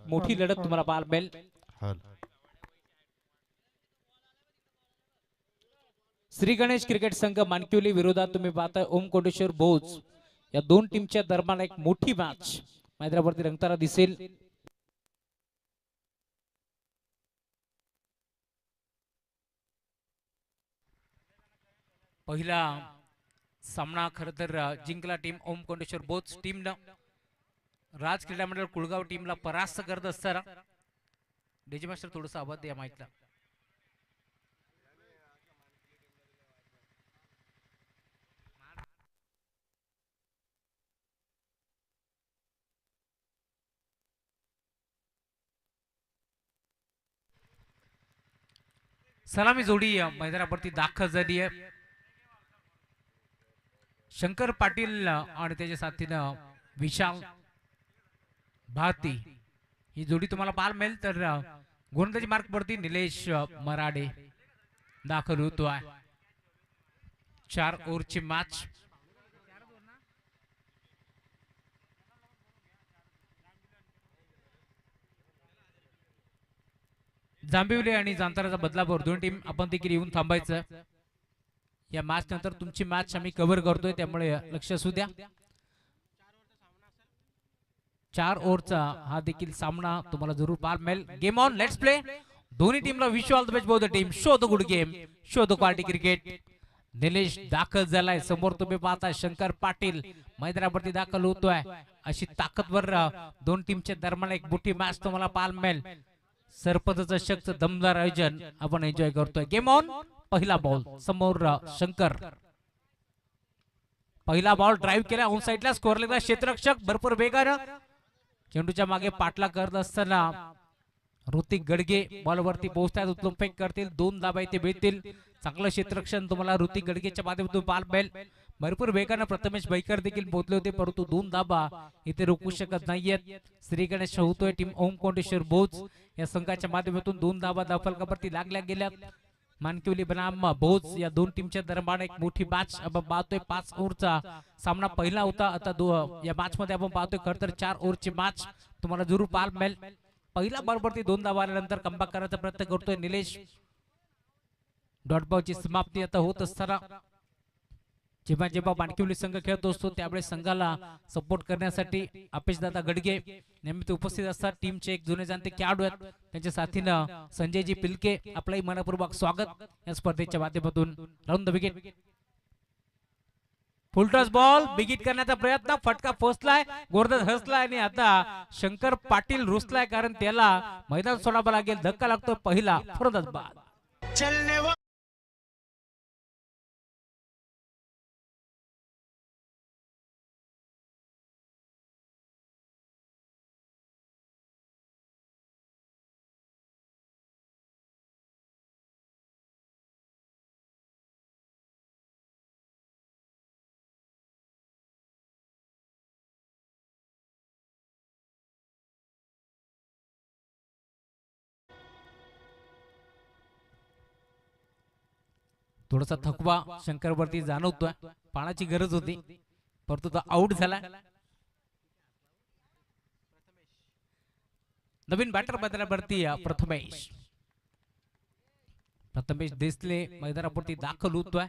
मोठी लढत तुम्हाला पाहायला मिळेल. श्री गणेश क्रिकेट संघ मानकिवली विरोधात तुम्ही पाहताय ओम कोटेश्वर भोज या दोन टीमच्या दरम्यान एक मोठी मॅच मैदानावरती रंगताना दिसेल. पहिला सामना खर तर जिंकला टीम ओम कोटेश्वर भोज टीमनं राज क्रीडा मंडळ कुळगाव टीमला परास्त करत असताना. डीजे मास्टर थोडंसं आवाज द्या माहितला. सलामी जोडी मैदानावरती दाखल झाली आहे. शंकर पाटील आणि त्याच्या साथीनं विशाल भारती ही जोडी तुम्हाला पाहायला मिळेल. तर गोलंदाजी मार्क वरती निलेश मराडे दाखल होतोय. 4 ओव्हरची मॅच. जांभिवली आणि जांताराचा बदलापूर दोन टीम आपण देखील येऊन थांबायचं. या मॅच नंतर तुमची मॅच आम्ही कव्हर करतोय त्यामुळे लक्ष असू द्या. 4 ओव्हरचा हा देखील सामना तुम्हाला जरूर पाहायला मिळेल. Game on, let's play. दोन्ही टीमला wish all the best both the team. Show the good game, show the quality cricket. Nilesh दाखल झालाय. समोर तुम्ही पाहता शंकर पाटील मैदानावरती दाखल होतोय. अशी ताकदवर दोन टीमच्या दरम्यान एक मोठी मॅच तुम्हाला पाहायला मिळेल. सरपंच शक्त दमदार आयोजन आपण एन्जॉय करतोय. Game on. पहिला बॉल समोर शंकर. पहिला बॉल ड्राईव्ह केला ऑन साइडला. स्कोअर लिहिला क्षेत्ररक्षक भरपूर वेगानं चेंडूच्या मागे पाठला करत असताना ऋतिक गडगे बॉलवरती पोहोचतात. उचलून फेक करतील. 2 धाबा इथे मिळतील. चांगलं क्षेत्ररक्षण तुम्हाला ऋतिक गडगेच्या माध्यमातून पाहायला मिळेल. भरपूर वेगानं प्रथमेश बैकर देखील पोहोचले होते परंतु 2 धाबा इथे रोखू शकत नाहीयेत. श्री गणेश होतोय टीम ओम कोटेश्वर भोज या संघाच्या माध्यमातून 2 धाबा दफलकावरती लागल्या गेल्या. मानकिवली बनाम भोज या दोन टीमच्या दरम्यान एक मोठी मॅच आपण पाहतोय. 5 ओव्हरचा सामना पहिला होता. आता या मॅच मध्ये आपण पाहतोय खर तर 4 ओव्हरची मॅच तुम्हाला जरूर पाहायला मिळेल. पहिला बॉलवरती 2 धावा आल्यानंतर कमबॅक करायचा प्रयत्न करतोय निलेश. डॉट बॉलची समाप्ती आता होत असताना जेव्हा जेव्हा मानकिवली संघ खेळत असतो त्यावेळेस संघाला सपोर्ट करण्यासाठी अपेशदादा गडगे नेहमी उपस्थित असतात. टीमचे एक जुने जाणते खेळाडू आहेत. त्यांच्या साथीनं संजयजी पिलके आपलाही मनपूर्वक स्वागत या स्पर्धेच्या माध्यमातून. Round the wicket. Full toss ball big hit करण्याचा प्रयत्न. फटका पोहोचलाय. गोरदास हसलाय आणि आता शंकर पाटील रुसलाय कारण त्याला मैदान सोडावं लागेल. धक्का लागतो. पहिला फरंदाज बाद. थोडासा थकवा शंकरवरती जाणवतोय. पाण्याची गरज होती परंतु तो आउट झाला. नवीन बॅटर मैदानावरती प्रथमेश देसले मैदानावरती दाखल होतोय.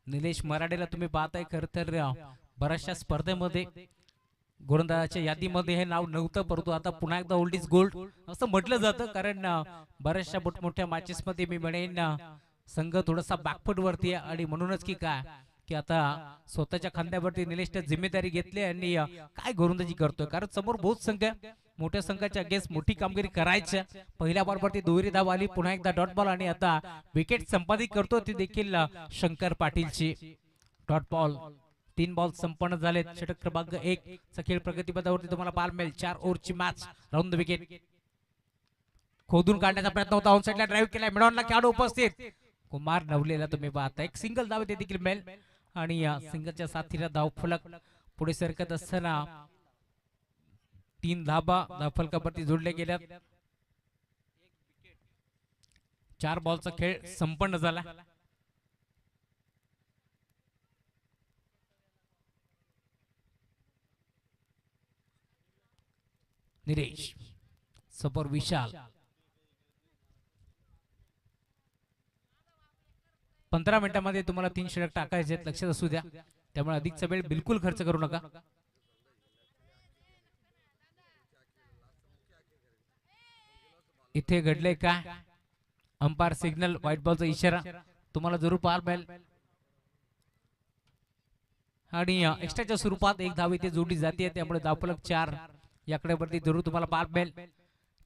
निलेश मराडेला तुम्ही पाहताय खर तर बऱ्याचशा स्पर्धेमध्ये गोलंदाजाच्या यादीमध्ये हे नाव नव्हतं परंतु आता पुन्हा एकदा ओल्ड इज गोल्ड असं म्हटलं जातं कारण बऱ्याचशा मोठमोठ्या मॅचेस मध्ये मी म्हणेन संघ थोडासा बॅकफुट वरती आहे आणि म्हणूनच की काय की आता स्वतःच्या खांद्यावरती निलेशने जिम्मेदारी घेतली आणि काय गोलंदाजी करतोय कारण समोर बहुत संघ मोठ्या संघाच्या अगेन्स्ट मोठी कामगिरी करायची. पहिल्या बॉलवरती दुहेरी धाव आली. पुन्हा एकदा डॉट बॉल आणि आता विकेट संपादित करतो ती देखील शंकर पाटीलची. डॉट बॉल 3 बॉल संपन्न झालेत. षटक क्रमांक 1 चा खेळ प्रगतीपथावरती तुम्हाला पाहायला मिळेल. 4 ओव्हरची मॅच. Round the wicket. खोदून काढण्याचा प्रयत्न होता. ऑन साइडला ड्राईव्ह केलाय. मिडॉनला खेळाडू उपस्थित. कुमार नवलेला तुम्ही पाहता एक सिंगल धाव ते देखील मिळेल आणि या सिंगलच्या साथीला धाव फलक पुढे सरकत असताना 3 धाबा धावफलकावरती जोडल्या गेल्या. 4 बॉलचा खेळ संपन्न झाला. निलेश समोर विशाल 15 मिनिटांमध्ये तुम्हाला 3 षटक टाकायचे आहेत, लक्षात असू द्या. त्यामुळे अधिकचा वेळ बिलकुल खर्च करू नका. इथे घडले काय? अंपायर सिग्नल, व्हाईट बॉलचा इशारा तुम्हाला जरूर पाहायला मिळेल आणि एक्स्ट्राच्या स्वरूपात एक धाव इथे जोडली जाते. त्यामुळे धावफलक 4 याकडे वरती जरूर तुम्हाला पाहायला मिळेल.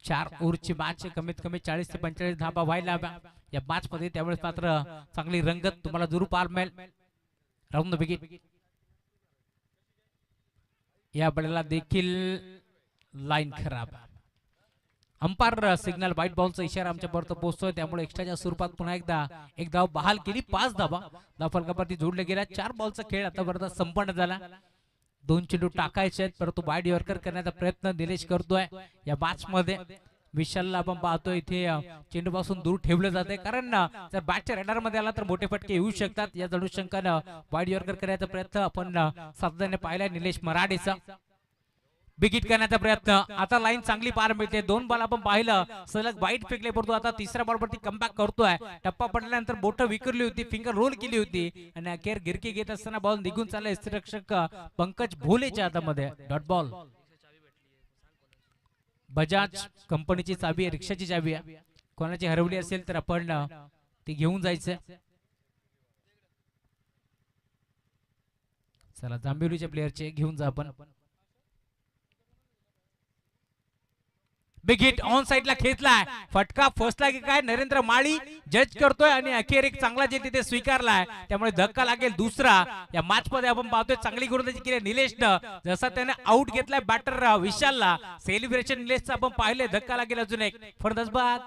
4 ओव्हरची मॅच, कमीत कमी 40 ते 45 धावा व्हायला हव्या या मॅच मध्ये. त्यामुळे मात्र चांगली रंगत तुम्हाला जरूर पाहायला मिळेल. राऊंड द विकेट या बळीला देखील लाईन खराब. अंपायर सिग्नल, व्हाईट बॉलचा इशारा आमच्या पर्यंत पोहोचतोय. त्यामुळे एक्स्ट्राच्या स्वरूपात पुन्हा एकदा एक धाव बहाल केली. 5 धावा धावफलकावरती जोडले गेल्या. 4 बॉलचा खेळ आतापर्यंत संपन्न झाला. 2 चेंडू टाकायचे आहेत, परंतु वाईड यॉर्कर करण्याचा प्रयत्न निलेश करतोय या मॅच मध्ये. विशालला आपण पाहतोय इथे चेंडू पासून दूर ठेवलं जाते, कारण जर बॅटच्या रडार मध्ये आला तर मोठे फटके येऊ शकतात. या जडूशंकानं वाईड यॉर्कर करण्याचा प्रयत्न आपण सातत्याने पाहिलाय निलेश मराठेचा. बिगिट करण्याचा प्रयत्न, आता लाईन चांगली पार मिळते. 2 बॉल आपण पाहिलं सलग वाईट फेकले, परंतु आता तिसऱ्या बॉलवरती कमबॅक करतोय. टप्पा पडल्यानंतर बोटं विखरली होती, फिंगर रोल केली होती आणि अखेर गिरकी घेत असताना बॉल निघून चालला यष्टिरक्षक पंकज भोलेच्या हातामध्ये. Dot ball. बजाज कंपनीची चावी आहे, रिक्षाची चावी आहे. कोणाची हरवली असेल तर आपण ती घेऊन जायचं. चला जांभिवलीच्या प्लेयरचे घेऊन जा आपण. बिग हिट ऑन साइडला खेचलाय, फटका फसला की काय नरेंद्र माळी जज करतोय आणि अखेर एक चांगला जे तिथे स्वीकारलाय. त्यामुळे धक्का लागेल दुसरा या मॅच मध्ये. आपण पाहतोय चांगली गोलंदाजी केली निलेशनं, जसा त्याने आउट घेतलाय बॅटर विशालला. सेलिब्रेशन निलेशचं आपण पाहिले. धक्का लागेल अजून एक फरदस बाद.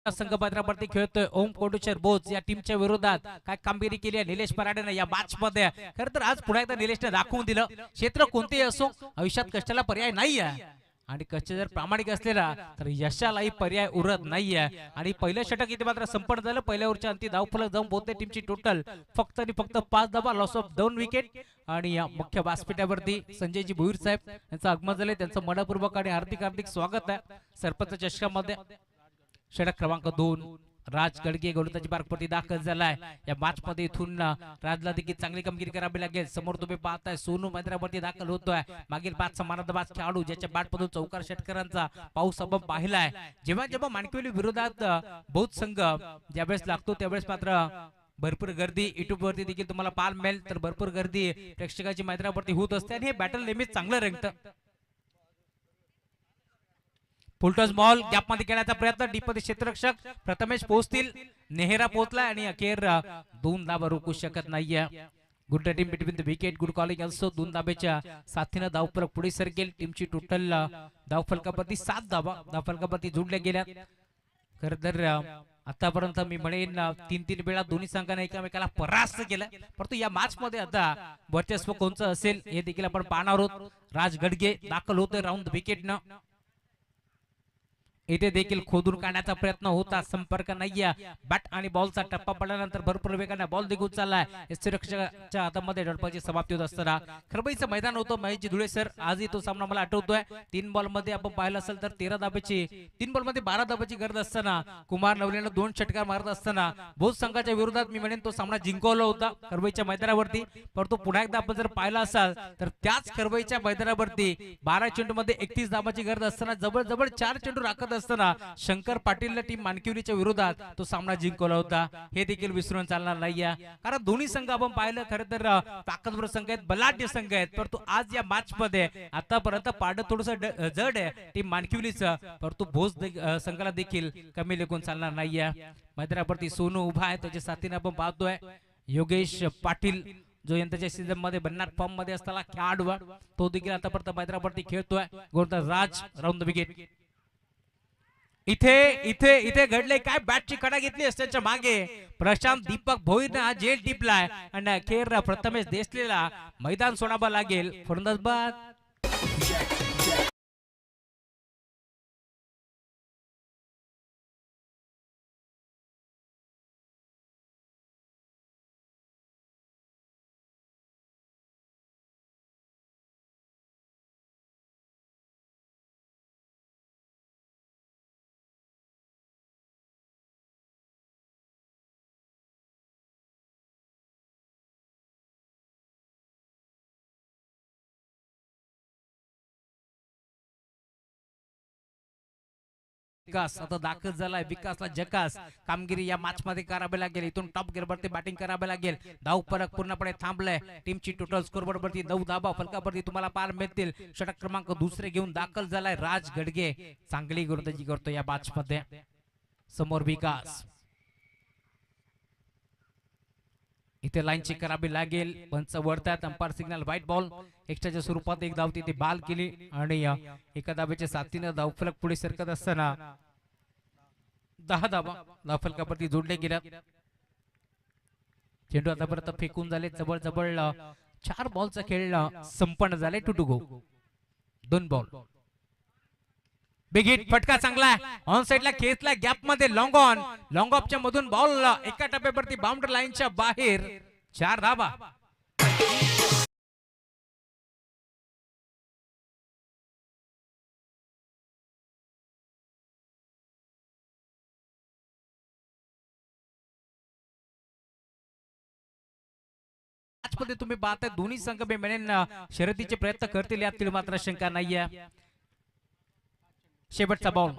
संघपात्रावरती खेळतोय ओम कोंडूचर बोज या टीमच्या विरोधात काय कामगिरी केली आहे निलेश मराठेने या मॅच मध्ये. खरं तर आज पुन्हा एकदा निलेशने दाखवून दिलं, क्षेत्र कोणतेही असो आयुष्यात कष्टाला पर्याय नाही आहे आणि कष्ट जर प्रामाणिक असलेला तर यशालाही पर्याय उरत नाहीये. आणि पहिलं षटक इथे मात्र संपन्न झालं. पहिल्या ओव्हरच्या अंती धावफलक जाऊन पोहोचते टीमची टोटल फक्त आणि फक्त 5 धावा, लॉस ऑफ 2 विकेट. आणि या मुख्य व्यासपीठावरती संजयजी भोईर साहेब यांचं आगमन झाले. त्यांचं मनपूर्वक आणि हार्दिक स्वागत आहे सरपंच चषकामध्ये. षटक क्रमांक 2 राज गडगे गोलंदाजी मार्गवरती दाखल झालाय या मॅच मध्ये. इथून राजला देखील चांगली कामगिरी करावी लागेल. समोर तुम्ही पाहताय सोनू मैदानावरती दाखल होतोय. मागील 5 समानांतबाज खेळाडू ज्याच्या बॅट मधून चौकार षटकारांचा पाऊस आपण पाहिलाय. जेव्हा जेव्हा मानकवली विरोधात बहुत संघ ज्यावेळेस लागतो त्यावेळेस मात्र भरपूर गर्दी युट्यूब वरती देखील तुम्हाला पाहायला मिळेल. तर भरपूर गर्दी प्रेक्षकाची मैदानावरती होत असते आणि हे बॅटल नेहमीच चांगलं रंगतं. फुलटॉस बॉल गॅप मध्ये खेळण्याचा प्रयत्न, डीप मध्ये क्षेत्ररक्षक प्रथमेश पोहोचतील. नेहरा पोहोचलाय आणि अखेर 2 धावा रोखू शकत नाहीये. Good team between the wicket, good calling also. 2 धाब्याच्या साथीने धावफलक पुढे सरकेल. टीमची टोटल धावफलकावरती 7 धावा धावफलकावरती जोडल्या गेल्या. खरं तर आतापर्यंत मी म्हणेन 3-3 वेळा दोन्ही संघाने एकमेकाला परास्त केलं, परंतु या मॅच मध्ये आता वर्चस्व कोणचं असेल हे देखील आपण पाहणार आहोत. राज गडगे दाखल होतोय राऊंड विकेट न. इथे देखील खोदून काढण्याचा प्रयत्न होता, संपर्क नाहीये. बॅट आणि बॉलचा टप्पा पडल्यानंतर भरपूर वेगाने बॉल निघून चाललाय. सुरक्षेच्या हातामध्ये डळपाची समाप्ती होत असताना खरबईचं मैदान होतं. महेशजी धुळे सर आजही तो सामना मला आठवतोय. 3 बॉल मध्ये आपण पाहिलं असेल तर 13 धाब्याची 3 बॉल मध्ये 12 धाब्याची गरज असताना कुमार नवलेनं 2 षटकार मारत असताना बहुत संघाच्या विरोधात मी म्हणेन तो सामना जिंकवला होता खरबईच्या मैदानावरती. परंतु पुन्हा एकदा आपण जर पाहिला असाल तर त्याच खरबईच्या मैदानावरती 12 चेंडू मध्ये 31 धाबाची गरज असताना जवळ 4 चेंडू राखत असताना शंकर पाटील टीम मानकिवलीच्या विरोधात तो सामना जिंकवला होता. हे देखील विसरून चालणार नाहीये, कारण दोन्ही संघ आपण पाहिलं खरं तर ताकदवर संघ आहेत, बलाढ्य संघ आहेत. परंतु आज या मॅच मध्ये आतापर्यंत पारडं थोडस जड आहे टीम मानकिवलीचं, परंतु भोज संघाला देखील कमी लेखून चालणार नाहीये. मैदानावरती सोनू उभा आहे, त्याच्या साथीने आपण पाहतोय योगेश पाटील जो यंदाच्या सीझन मध्ये भन्नाट फॉर्म मध्ये असताना खेळाडू तो देखील आतापर्यंत मैदानावरती खेळतोय. गोलंदाज राज राऊंड द विकेट. इथे इथे इथे घडले काय, बॅटची कडा घेतली असल्याच्या मागे प्रशांत दीपक भोईरनं जेल टिपलाय आणि अखेर प्रथमेश देसलेला मैदान सोडावं लागेल. फलंदाज बाद. विकास आता दाखल झालाय. विकासला जकास कामगिरी या मॅच मध्ये करावी लागेल. इथून टॉप गिअरवरती बॅटिंग करावी लागेल. धाव फरक पूर्णपणे थांबलाय. टीमची टोटल स्कोर वरती 9 धावा फलकावरती तुम्हाला पार मिळतील. षटक क्रमांक दुसरे घेऊन दाखल झालाय राज गडगे. चांगली गोलंदाजी करतो या मॅच मध्ये. समोर विकास, इथे लाईन चेक करावी लागेल. पंच वरतात. Umpire signal wide ball. एक्स्ट्राच्या स्वरूपात एक धाव तिथे बाल केली आणि एका धावेच्या साथीने धावफलक पुढे सरकत असताना 10 धावा धावफलकावरती जोडले गेल्या. चेंडू आतापर्यंत फेकून झाले. जवळ जवळ 4 बॉलचा खेळ संपन्न झाले. 2 to go. 2 ball. Big hit, फटका चांगला ऑन साइडला खेचला. गॅप मध्ये लॉंग ऑन. लॉंग ऑफच्या मधून बॉल एका टप्प्यावरती बाउंड्री लाईनच्या बाहेर. 4 धावा. मध्ये तुम्ही पाहताय दोन्ही संघ मिळून शर्यतीचे प्रयत्न करतील यातील मात्र शंका नाहीये. शेवटचा बॉल.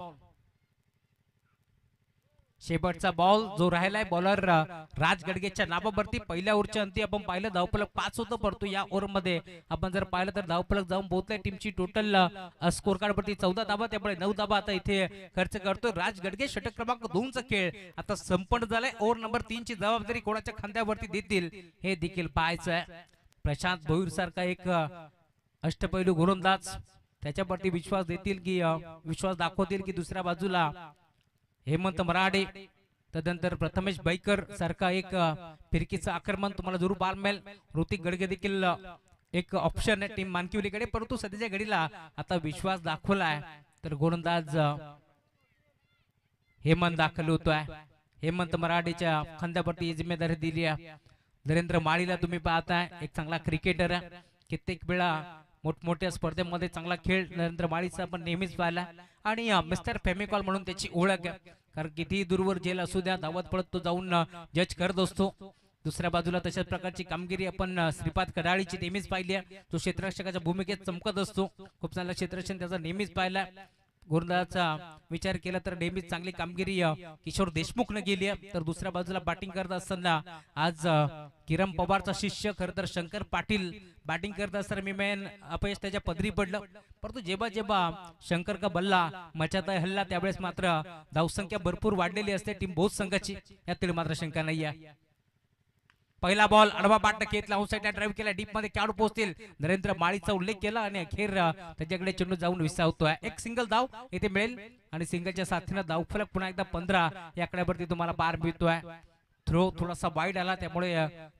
शेवटचा बॉल जो राहिलाय बॉलर राज गडगेच्या नावावरती. पहिल्या ओव्हरच्या अंती आपण पाहिलं धावफलक 5 होतं, परंतु या ओव्हर मध्ये आपण जर पाहिलं तर धावफलक जाऊन पोहोचलाय. टीमची टोटल स्कोर कार्ड वरती 14 धावा, त्यामुळे 9 धावा आता इथे खर्च करतोय राज गडगे. षटक क्रमांक 2 चा खेळ आता संपन्न झालाय. ओव्हर नंबर 3 ची जबाबदारी कोणाच्या खांद्यावरती देतील हे देखील पाहायचं आहे. प्रशांत भोईर सारखा एक अष्टपैलू गोलंदाज त्याच्यावरती विश्वास देतील की विश्वास दाखवतील की दुसऱ्या बाजूला हेमंत मराडे, तदनंतर प्रथमेश बैकर सारखा एक फिरकीचं आक्रमण तुम्हाला जरूर पाहायला मिळेल. ऋतिक गडगे देखील एक ऑप्शन आहे टीम मानकिवलीकडे, परंतु सध्याच्या घडीला आता विश्वास दाखवलाय तर गोलंदाज हेमंत दाखल होतोय. हेमंत मराठेच्या खांद्यावरती ही जिम्मेदारी दिली आहे. नरेंद्र माळीला तुम्ही पाहताय एक चांगला क्रिकेटर आहे. कित्येक वेळा मोठमोठ्या स्पर्धेमध्ये चांगला खेळ नरेंद्र माळीचा आपण नेहमीच पाहिला आणि मिस्टर फेमिकॉल म्हणून त्याची ओळख आहे. कारण किती दूरवर जेल असू द्या धावत पळत तो जाऊन जज करत असतो. दुसऱ्या बाजूला तशाच प्रकारची कामगिरी आपण श्रीपाद कडाळीची नेहमीच पाहिली आहे. तो क्षेत्ररक्षकाच्या भूमिकेत चमकत असतो. खूप चांगला क्षेत्ररक्षण त्याचा नेहमीच पाहिला. गोलंदाजाचा विचार केला तर नेहमीच चांगली कामगिरी किशोर देशमुखने केली आहे. तर दुसऱ्या बाजूला बॅटिंग करत असताना आज किरण पवारचा शिष्य खरं तर शंकर पाटील बॅटिंग करत असताना मी मेन अपयश त्याच्या पदरी पडलं. परंतु जेव्हा जेव्हा शंकर का बल्ला मचाता हल्ला त्यावेळेस मात्र धावसंख्या भरपूर वाढलेली असते टीम बहुत संघाची, यातील मात्र शंका नाही आहे. पहिला बॉल आडवा बाटला घेतला. आउट साइडला ड्राइव्ह केला. डीप मध्ये खेळाडू पोहोचतील. नरेंद्र माळीचा उल्लेख केला आणि अखेर त्याच्याकडे चेंडू जाऊन विसावतोय. एक सिंगल धाव इथे मिळेल आणि सिंगलच्या साथीने धावफलक पुन्हा एकदा 15 या आकड्यावरती तुम्हाला पार मिळतोय. थ्रो थोडासा वाईड आला त्यामुळे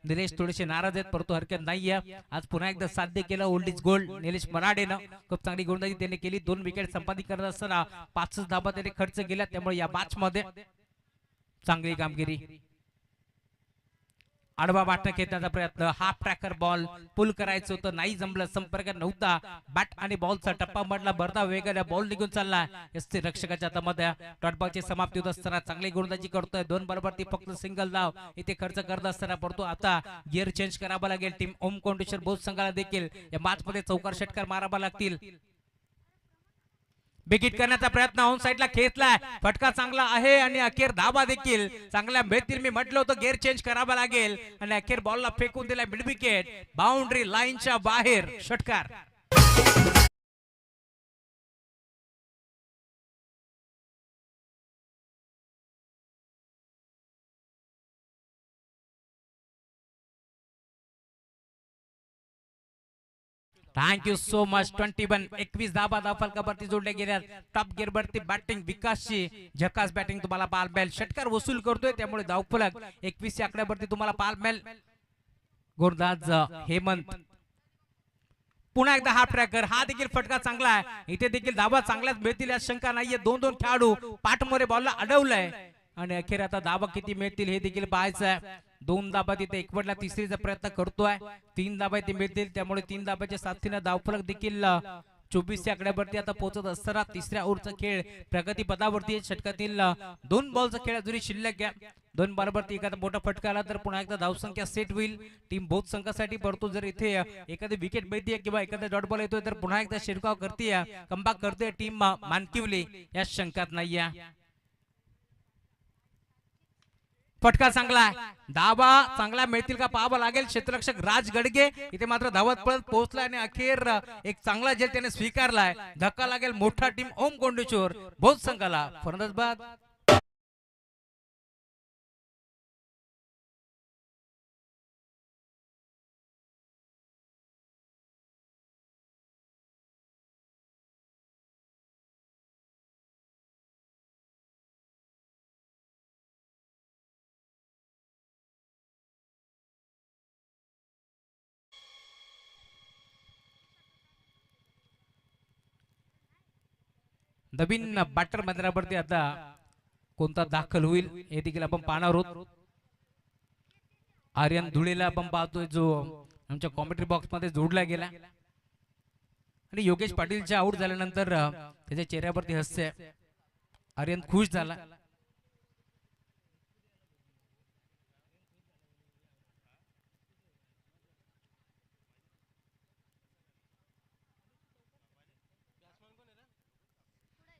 निलेश थोडेसे नाराज आहेत, परंतु हरकत नाहीये. आज पुन्हा एकदा साध्य केलं ओल्ड इज गोल्ड निलेश मराडेनं. खूप चांगली गोलंदाजी त्याने केली. 2 विकेट संपादित करत असताना 5 धावा त्याने खर्च केला, त्यामुळे या मॅच मध्ये चांगली कामगिरी. आडवा बाटणं खेळण्याचा प्रयत्न. हाफ ट्रॅकर बॉल पुल करायचं होतं, नाही जमलं. संपर्क नव्हता. बॅट आणि बॉलचा टप्पा मधला भरता वेगाने बॉल निघून चालला एसटी रक्षकाच्या हातामध्ये. डॉट बॉलची समाप्ती होत असताना चांगली गोलंदाजी करतोय. 2 बरोबर ती फक्त सिंगल धाव इथे खर्च करत असताना, परंतु आता गिअर चेंज करावा लागेल. टीम ओम कोंडेश्वर बहुत संघाला देखील या मॅच मध्ये चौकार षटकार मारावा लागतील. बिगिट करण्याचा प्रयत्न ऑन साइडला खेचलाय. फटका चांगला आहे आणि अखेर धावा देखील चांगल्या मिळतील. मी म्हटलं होतं गेअर चेंज करावा लागेल आणि अखेर बॉलला फेकून दिला मिड विकेट. बाउंड्री लाईनच्या बाहेर षटकार. थँक्यू सो मच 21 धाबा फलकावरती जोडल्या गेल्या टॉप गिअर वरती बॅटिंग विकासची झकास बॅटिंग तुम्हाला पाहायला मिळेल षटकार वसूल करतोय त्यामुळे धावफलक 21 च्या आकड्यावरती तुम्हाला पाहायला मिळेल गोरदाज हेमंत पुन्हा एकदा हा ट्रॅकर हा देखील फटका चांगला आहे इथे देखील धावा चांगल्याच मिळतील यात शंका नाहीये दोन दोन खेळाडू पाठमोरे बॉलला अडवलंय आणि अखेर आता धावा किती मिळतील हे देखील पाहायचं आहे दोन धाबा तिथे एकवटला तिसरीचा प्रयत्न करतोय 3 धाबा ते मिळतील त्यामुळे 3 धाबाच्या साथीने धावफलक देखील 24 च्या आकड्यावरती आता पोहोचत असताना तिसऱ्या ओव्हरचा खेळ प्रगती पदावरती षटकातील 2 बॉलचा खेळ अजूनही शिल्लक आहे 2 बॉलवरती एखादा मोठा फटका आला तर पुन्हा एकदा धावसंख्या सेट होईल टीम बहुत संघासाठी परंतु जर इथे एखादी विकेट मिळते किंवा एखादा डॉट बॉल येतोय तर पुन्हा एकदा शिरकाव करते कमबॅक करते टीम मानकिवली या शंकात नाहीये फटका चांगला आहे धावा चांगला मिळतील का पाहावं लागेल क्षेत्ररक्षक राज गडगे इथे मात्र धावत पळत पोहोचला आणि अखेर एक चांगला झेल त्याने स्वीकारलाय धक्का लागेल मोठा टीम ओम कोंडेश्वर बहुत संघाला फलंदाज बाद नवीन बॅटर मैदानावरती आता कोणता दाखल होईल हे देखील आपण पाहणार आहोत आर्यन धुळेला आपण पाहतोय जो आमच्या कॉमेंट्री बॉक्स मध्ये जोडला गेला आणि योगेश पाटीलच्या आउट झाल्यानंतर त्याच्या चेहऱ्यावरती हास्य आर्यन खुश झाला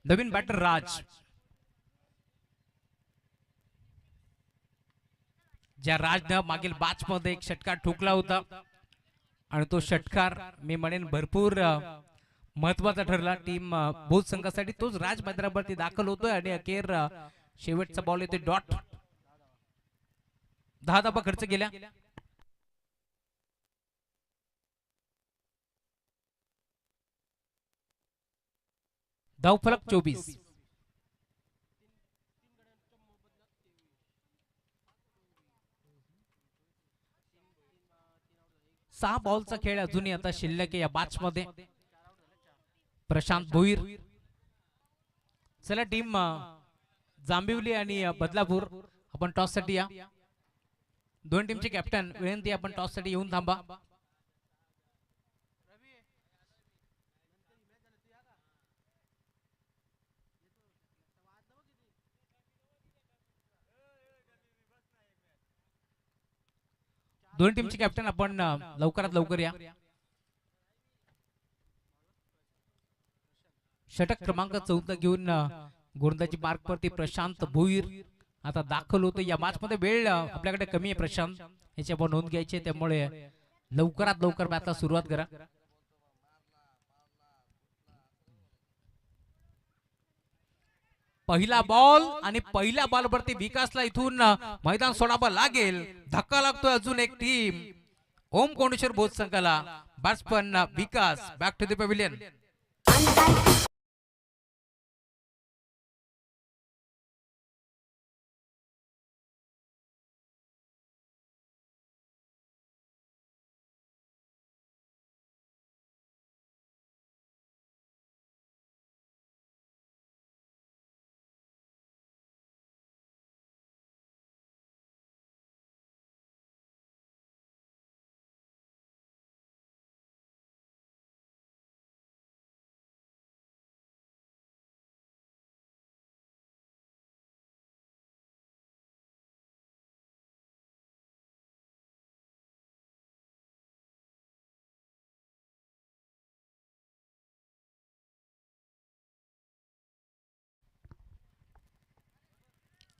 नवीन बॅटर राज ज्या राजनं मागील बॅच मध्ये एक षटकार ठोकला होता आणि तो षटकार मी म्हणेन भरपूर महत्वाचा ठरला टीम भूत संघासाठी तोच राज मैदानावरती दाखल होतोय आणि अखेर शेवटचा बॉल येते डॉट 10 धाबा खर्च केल्या धावफलक 24 6 बॉलचा खेळ अजूनही आता शिल्लक आहे या मॅच मध्ये प्रशांत भोईर चला टीम जांभिवली आणि बदलापूर आपण टॉस साठी या दोन टीमचे कॅप्टन विनंती आपण टॉस साठी येऊन थांबा दोन टीमचे कॅप्टन आपण लवकरात लवकर या षटक क्रमांक 14 घेऊन गोलंदाजी मार्क वरती प्रशांत भोईर आता दाखल होतो या मॅच मध्ये वेळ आपल्याकडे कमी आहे प्रशांत याची आपण नोंद घ्यायची त्यामुळे लवकरात लवकर मॅचला सुरुवात करा पहिला बॉल आणि पहिल्या बॉल वरती विकासला इथून मैदान सोडावं लागेल धक्का लागतोय अजून एक टीम ओम कोंडेश्वर भोज संघाला batsman Vikas back to the pavilion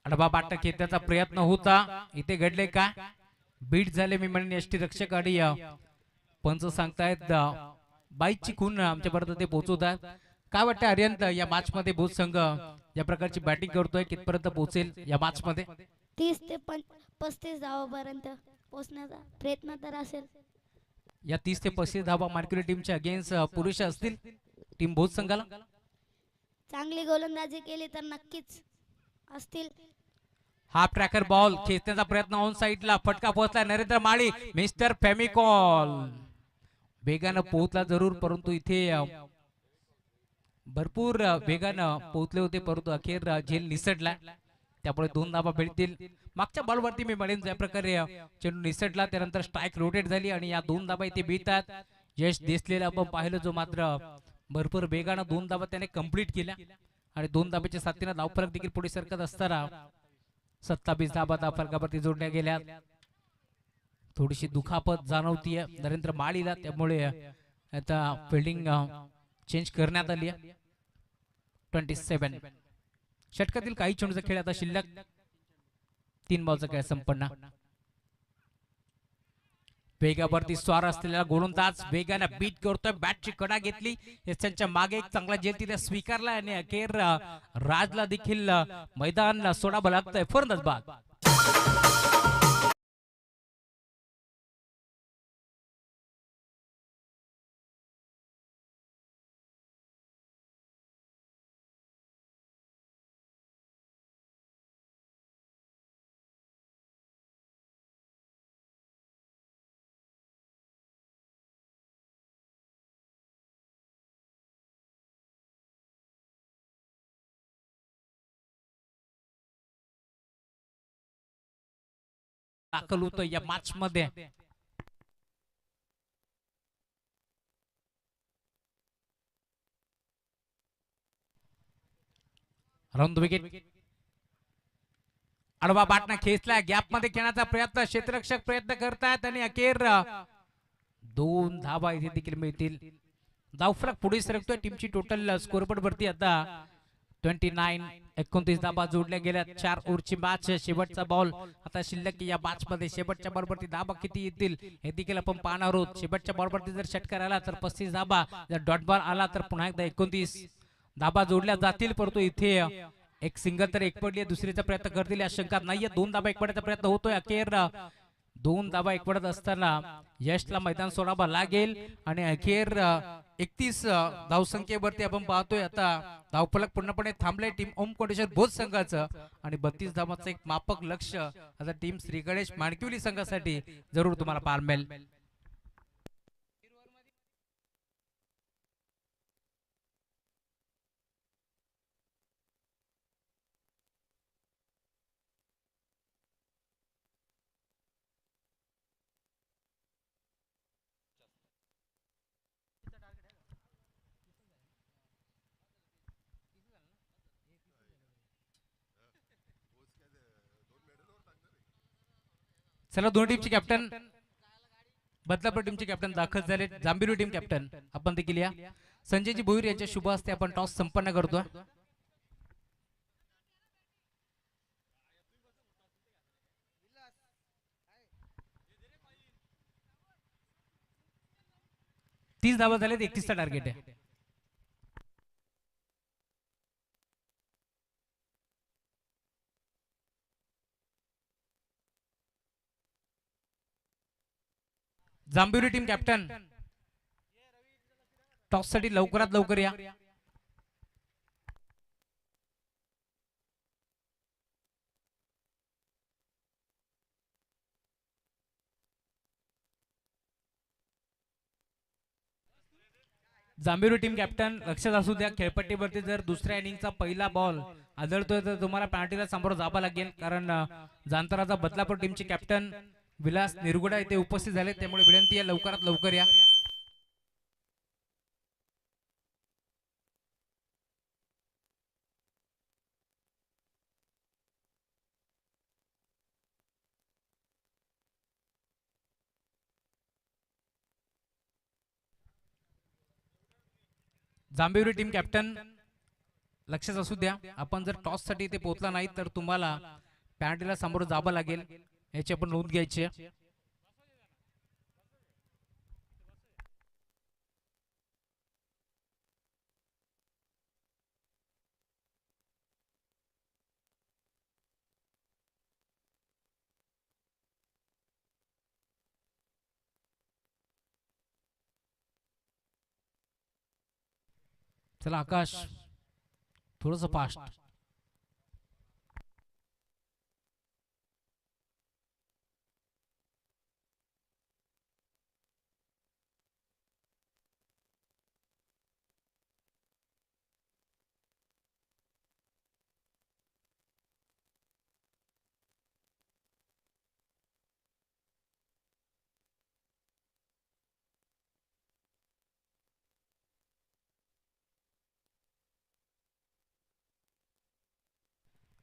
अडबा बाटक घेण्याचा प्रयत्न होता इथे घडले का बीट झाले मी म्हणेन एसटी रक्षक आणि पंच सांगतायत बाईकची खून आमच्या पर्यंत ते पोहोचवतात काय वाटतं आर्यंत या मॅच मध्ये भूत संघ या प्रकारची बॅटिंग करतोय कितपर्यंत पोहोचेल या मॅच मध्ये 30 ते 35 धावांपर्यंत पोहोचण्याचा प्रयत्न तर असेल या 30 ते 35 धावा मार्क्युरी टीमच्या अगेन्स्ट पुरुष असतील टीम भोज संघाला. चांगली गोलंदाजी केली तर नक्कीच असतील. हाफ ट्रॅकर बॉल खेचण्याचा प्रयत्न ऑन साइडला फटका पोहोचला नरेंद्र माळी मिस्टर फेमिकॉल वेगानं पोहोचला जरूर परंतु इथे भरपूर वेगानं पोहोचले होते परंतु अखेर झेल निसटला त्यामुळे 2 धावा भेटतील. मागच्या बॉलवरती मी म्हणेन ज्या प्रकारे चेंडू निसटला त्यानंतर स्ट्राइक रोटेट झाली आणि या 2 धावा इथे मिळतात. यश देसलेला आपण पाहिलं जो मात्र भरपूर वेगानं 2 धावा त्याने कंप्लीट केल्या आणि 2 धाब्याच्या साथीने धावफलक देखील पुढे सरकत असताना 27 धाबा धावफलकावरती जोडल्या गेल्या. थोडीशी दुखापत जाणवतीये नरेंद्र माळीला त्यामुळे आता फिल्डिंग चेंज करण्यात आली आहे. 27 षटकातील काही चेंडूचा खेळ आता शिल्लक 3 बॉलचा खेळ संपन्न. वेगावरती स्वार असलेला गोलंदाज वेगाने बीट करतोय बॅटची कडा घेतली त्यांच्या मागे एक चांगला झेल तिथे स्वीकारला आणि अखेर राजला देखील मैदान सोडावं लागतंय. फलंदाज बाद. दाखल होतं या मॅच मध्ये. राऊंड विकेट अडवा बाटना खेचला गॅप मध्ये खेळण्याचा प्रयत्न क्षेत्ररक्षक प्रयत्न करतायत आणि अखेर 2 धावा इथे देखील मिळतील. धावफलक पुढे सरकतोय टीमची टोटल स्कोरबोर्ड वरती आता 29 धाबा जोडल्या गेल्या. 4 ओव्हरची मॅच शेवटचा बॉल आता शिल्लक या मॅच मध्ये. शेवटच्या बॉलवरती धाबा किती येतील हे देखील आपण पाहणार आहोत. शेवटच्या बॉलवरती जर षटकार आला तर 35 धाबा जर डॉट बॉल आला तर पुन्हा एकदा 29 धाबा जोडल्या जातील परंतु इथे एक सिंगल तर एक पडली दुसरीचा प्रयत्न करतील या शंका नाहीये. 2 धाबा एक पडण्याचा प्रयत्न होतोय अखेर 2 धाबा एक पडत असताना यशला मैदान सोडावं लागेल आणि अखेर 31 धावसंख्येवरती आपण पाहतोय आता धावफलक पूर्णपणे थांबले टीम ओम कोटेश्वर भोज संघाचं आणि 32 धावांचं एक मापक लक्ष आता टीम श्री गणेश माणकिवली संघासाठी जरूर तुम्हाला पाहायला मिळेल. चला दोन टीमचे कॅप्टन बदलापूर टीमचे कॅप्टन दाखल झाले. जांभीर टीम कॅप्टन आपण देखील या संजयजी भोईर यांच्या शुभ हस्ते आपण टॉस संपन्न करतो. तीस धावा झालेत 31 चा टार्गेट आहे. जांभीर टीम कॅप्टन टॉस साठी लवकरात लवकर या. जांभीर टीम कॅप्टन लक्षात असू द्या खेळपट्टीवरती जर दुसऱ्या इनिंगचा पहिला बॉल आदळतोय तर तुम्हाला पॅनल्टीला सामोरं जावं लागेल कारण जांतराचा बदलापूर टीमचे कॅप्टन विलास निरगुडा इथे उपस्थित झाले त्यामुळे विनंती आहे लवकरात लवकर या. जांभीवरी टीम कॅप्टन लक्षात असू द्या आपण जर टॉस साठी इथे पोहोचला नाही तर तुम्हाला पॅनल्टीला सामोरं जावं लागेल याची आपण नोंद घ्यायची. चला आकाश थोडस फास्ट.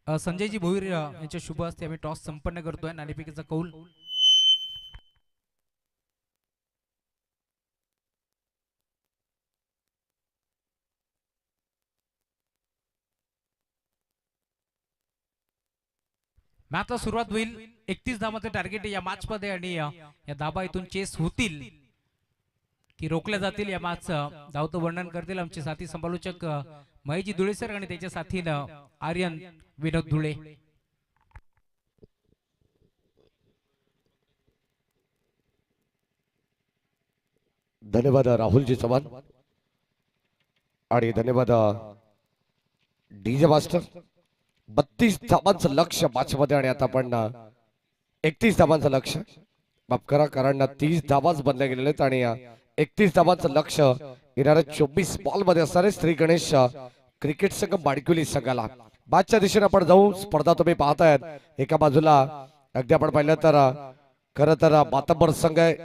संजयजी भोईर यांच्या शुभ हस्ते आम्ही टॉस संपन्न करतोय. नाणेफेकीचा कौल. मॅचला सुरुवात होईल. 31 धावांचे टार्गेट या मॅच मध्ये आणि या धाबा इथून चेस होतील की रोखल्या जातील या मॅच धावतं वर्णन करतील आमचे साथी समालोचक महेशजी धुळे सर आणि त्याच्या साथीनं आर्यन विनोद धुळे. धन्यवाद राहुलजी चव्हाण आणि धन्यवाद डीजे मास्टर. 32 धावांचं लक्ष मॅच मध्ये आणि आता आपण 31 धावांचं लक्ष माफ करा कारण 30 धावाच बनले गेलेले आहेत आणि 31 धावांचं लक्ष येणाऱ्या 24 बॉल मध्ये असणारे श्री गणेश क्रिकेट संघ बाडकुली संघाला. मॅचच्या दिशेने आपण जाऊ. स्पर्धा तुम्ही पाहतायत. एका बाजूला अगदी आपण पाहिलं तर खरं तर मातंबर संघ आहे.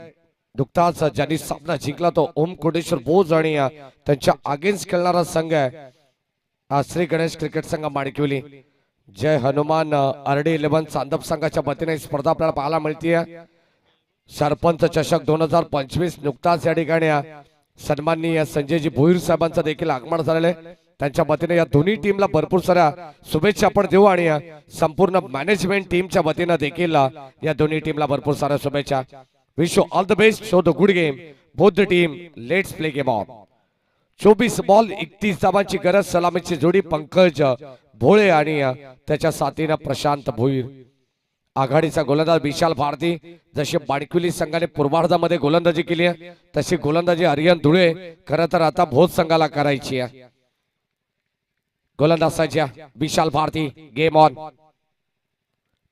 नुकताच ज्यांनी सामना जिंकला तो ओम कोटेश्वर बोज आणि त्यांच्या अगेन्स्ट खेळणारा संघ आहे श्री गणेश क्रिकेट संघ माडकिवली. जय हनुमान आरडी 11 चांदप संघाच्या वतीने स्पर्धा आपल्याला पाहायला मिळते. सरपंच चषक 2025 नुकताच या ठिकाणी सन्माननीय संजयजी भोईर साहेबांचं देखील आगमन झालेलं आहे. त्यांच्या वतीने या दोन्ही टीमला भरपूर साऱ्या शुभेच्छा आपण देऊ आणि संपूर्ण मॅनेजमेंट टीमच्या वतीने देखील या दोन्ही टीमला भरपूर साऱ्या शुभेच्छा. Wish you all the best. Show the good game both the team. Let's play game on. 24 ball 31 धावांची गरज. सलामीची जोडी पंकज भोळे आणि त्याच्या साथीनं प्रशांत भोईर. आघाडीचा गोलंदाज विशाल भारती. जशी बाडकुली संघाने पूर्वार्धामध्ये गोलंदाजी केली आहे तशी गोलंदाजी आर्यन धुळे खरं तर आता भोज संघाला करायची आहे. गोलंदाजाच्या विशाल भारती. Game on.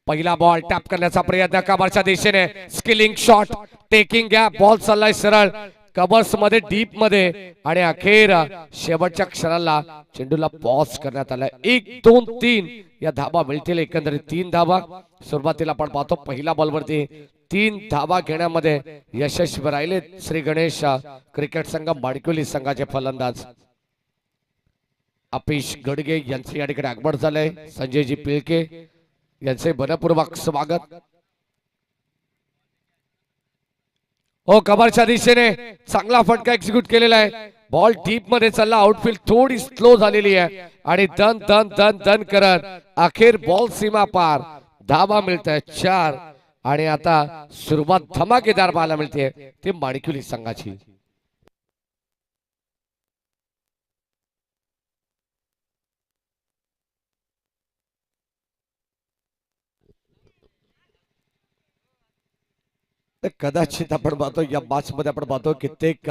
पहिला बॉल टॅप करण्याचा प्रयत्न कबरच्या दिशेने. Skilling shot taking gap. Ball चाललाय सरळ कबर्स मध्ये डीप मध्ये आणि अखेर शेवटच्या क्षणाला चेंडूला पॉज करण्यात आलाय. 1 2 3 या धाबा मिळतील. एकंदरीत 3 धाबा. सुरुवातीला आपण पाहतो पहिल्या बॉलवरती 3 धाबा घेण्यामध्ये यशस्वी राहिले श्री गणेश क्रिकेट संघ बाडकुली संघाचे फलंदाज अपिश गडगे यांचे या ठिकाणी आगमन झालंय. संजयजी पिळके यांचे मनपूर्वक स्वागत. हो कबरच्या दिशेने चांगला फटका एक्झिक्यूट केलेला आहे. बॉल डीप मध्ये चालला. आउटफील्ड थोडी स्लो झालेली आहे आणि दन दन दन दन करत अखेर बॉल सीमा पार. धाबा मिळतंय 4 आणि आता सुरुवात धमाकेदार पाहायला मिळते ते माणिकुली संघाची. कदाचित आपण पाहतो या मॅच मध्ये आपण पाहतो कित्येक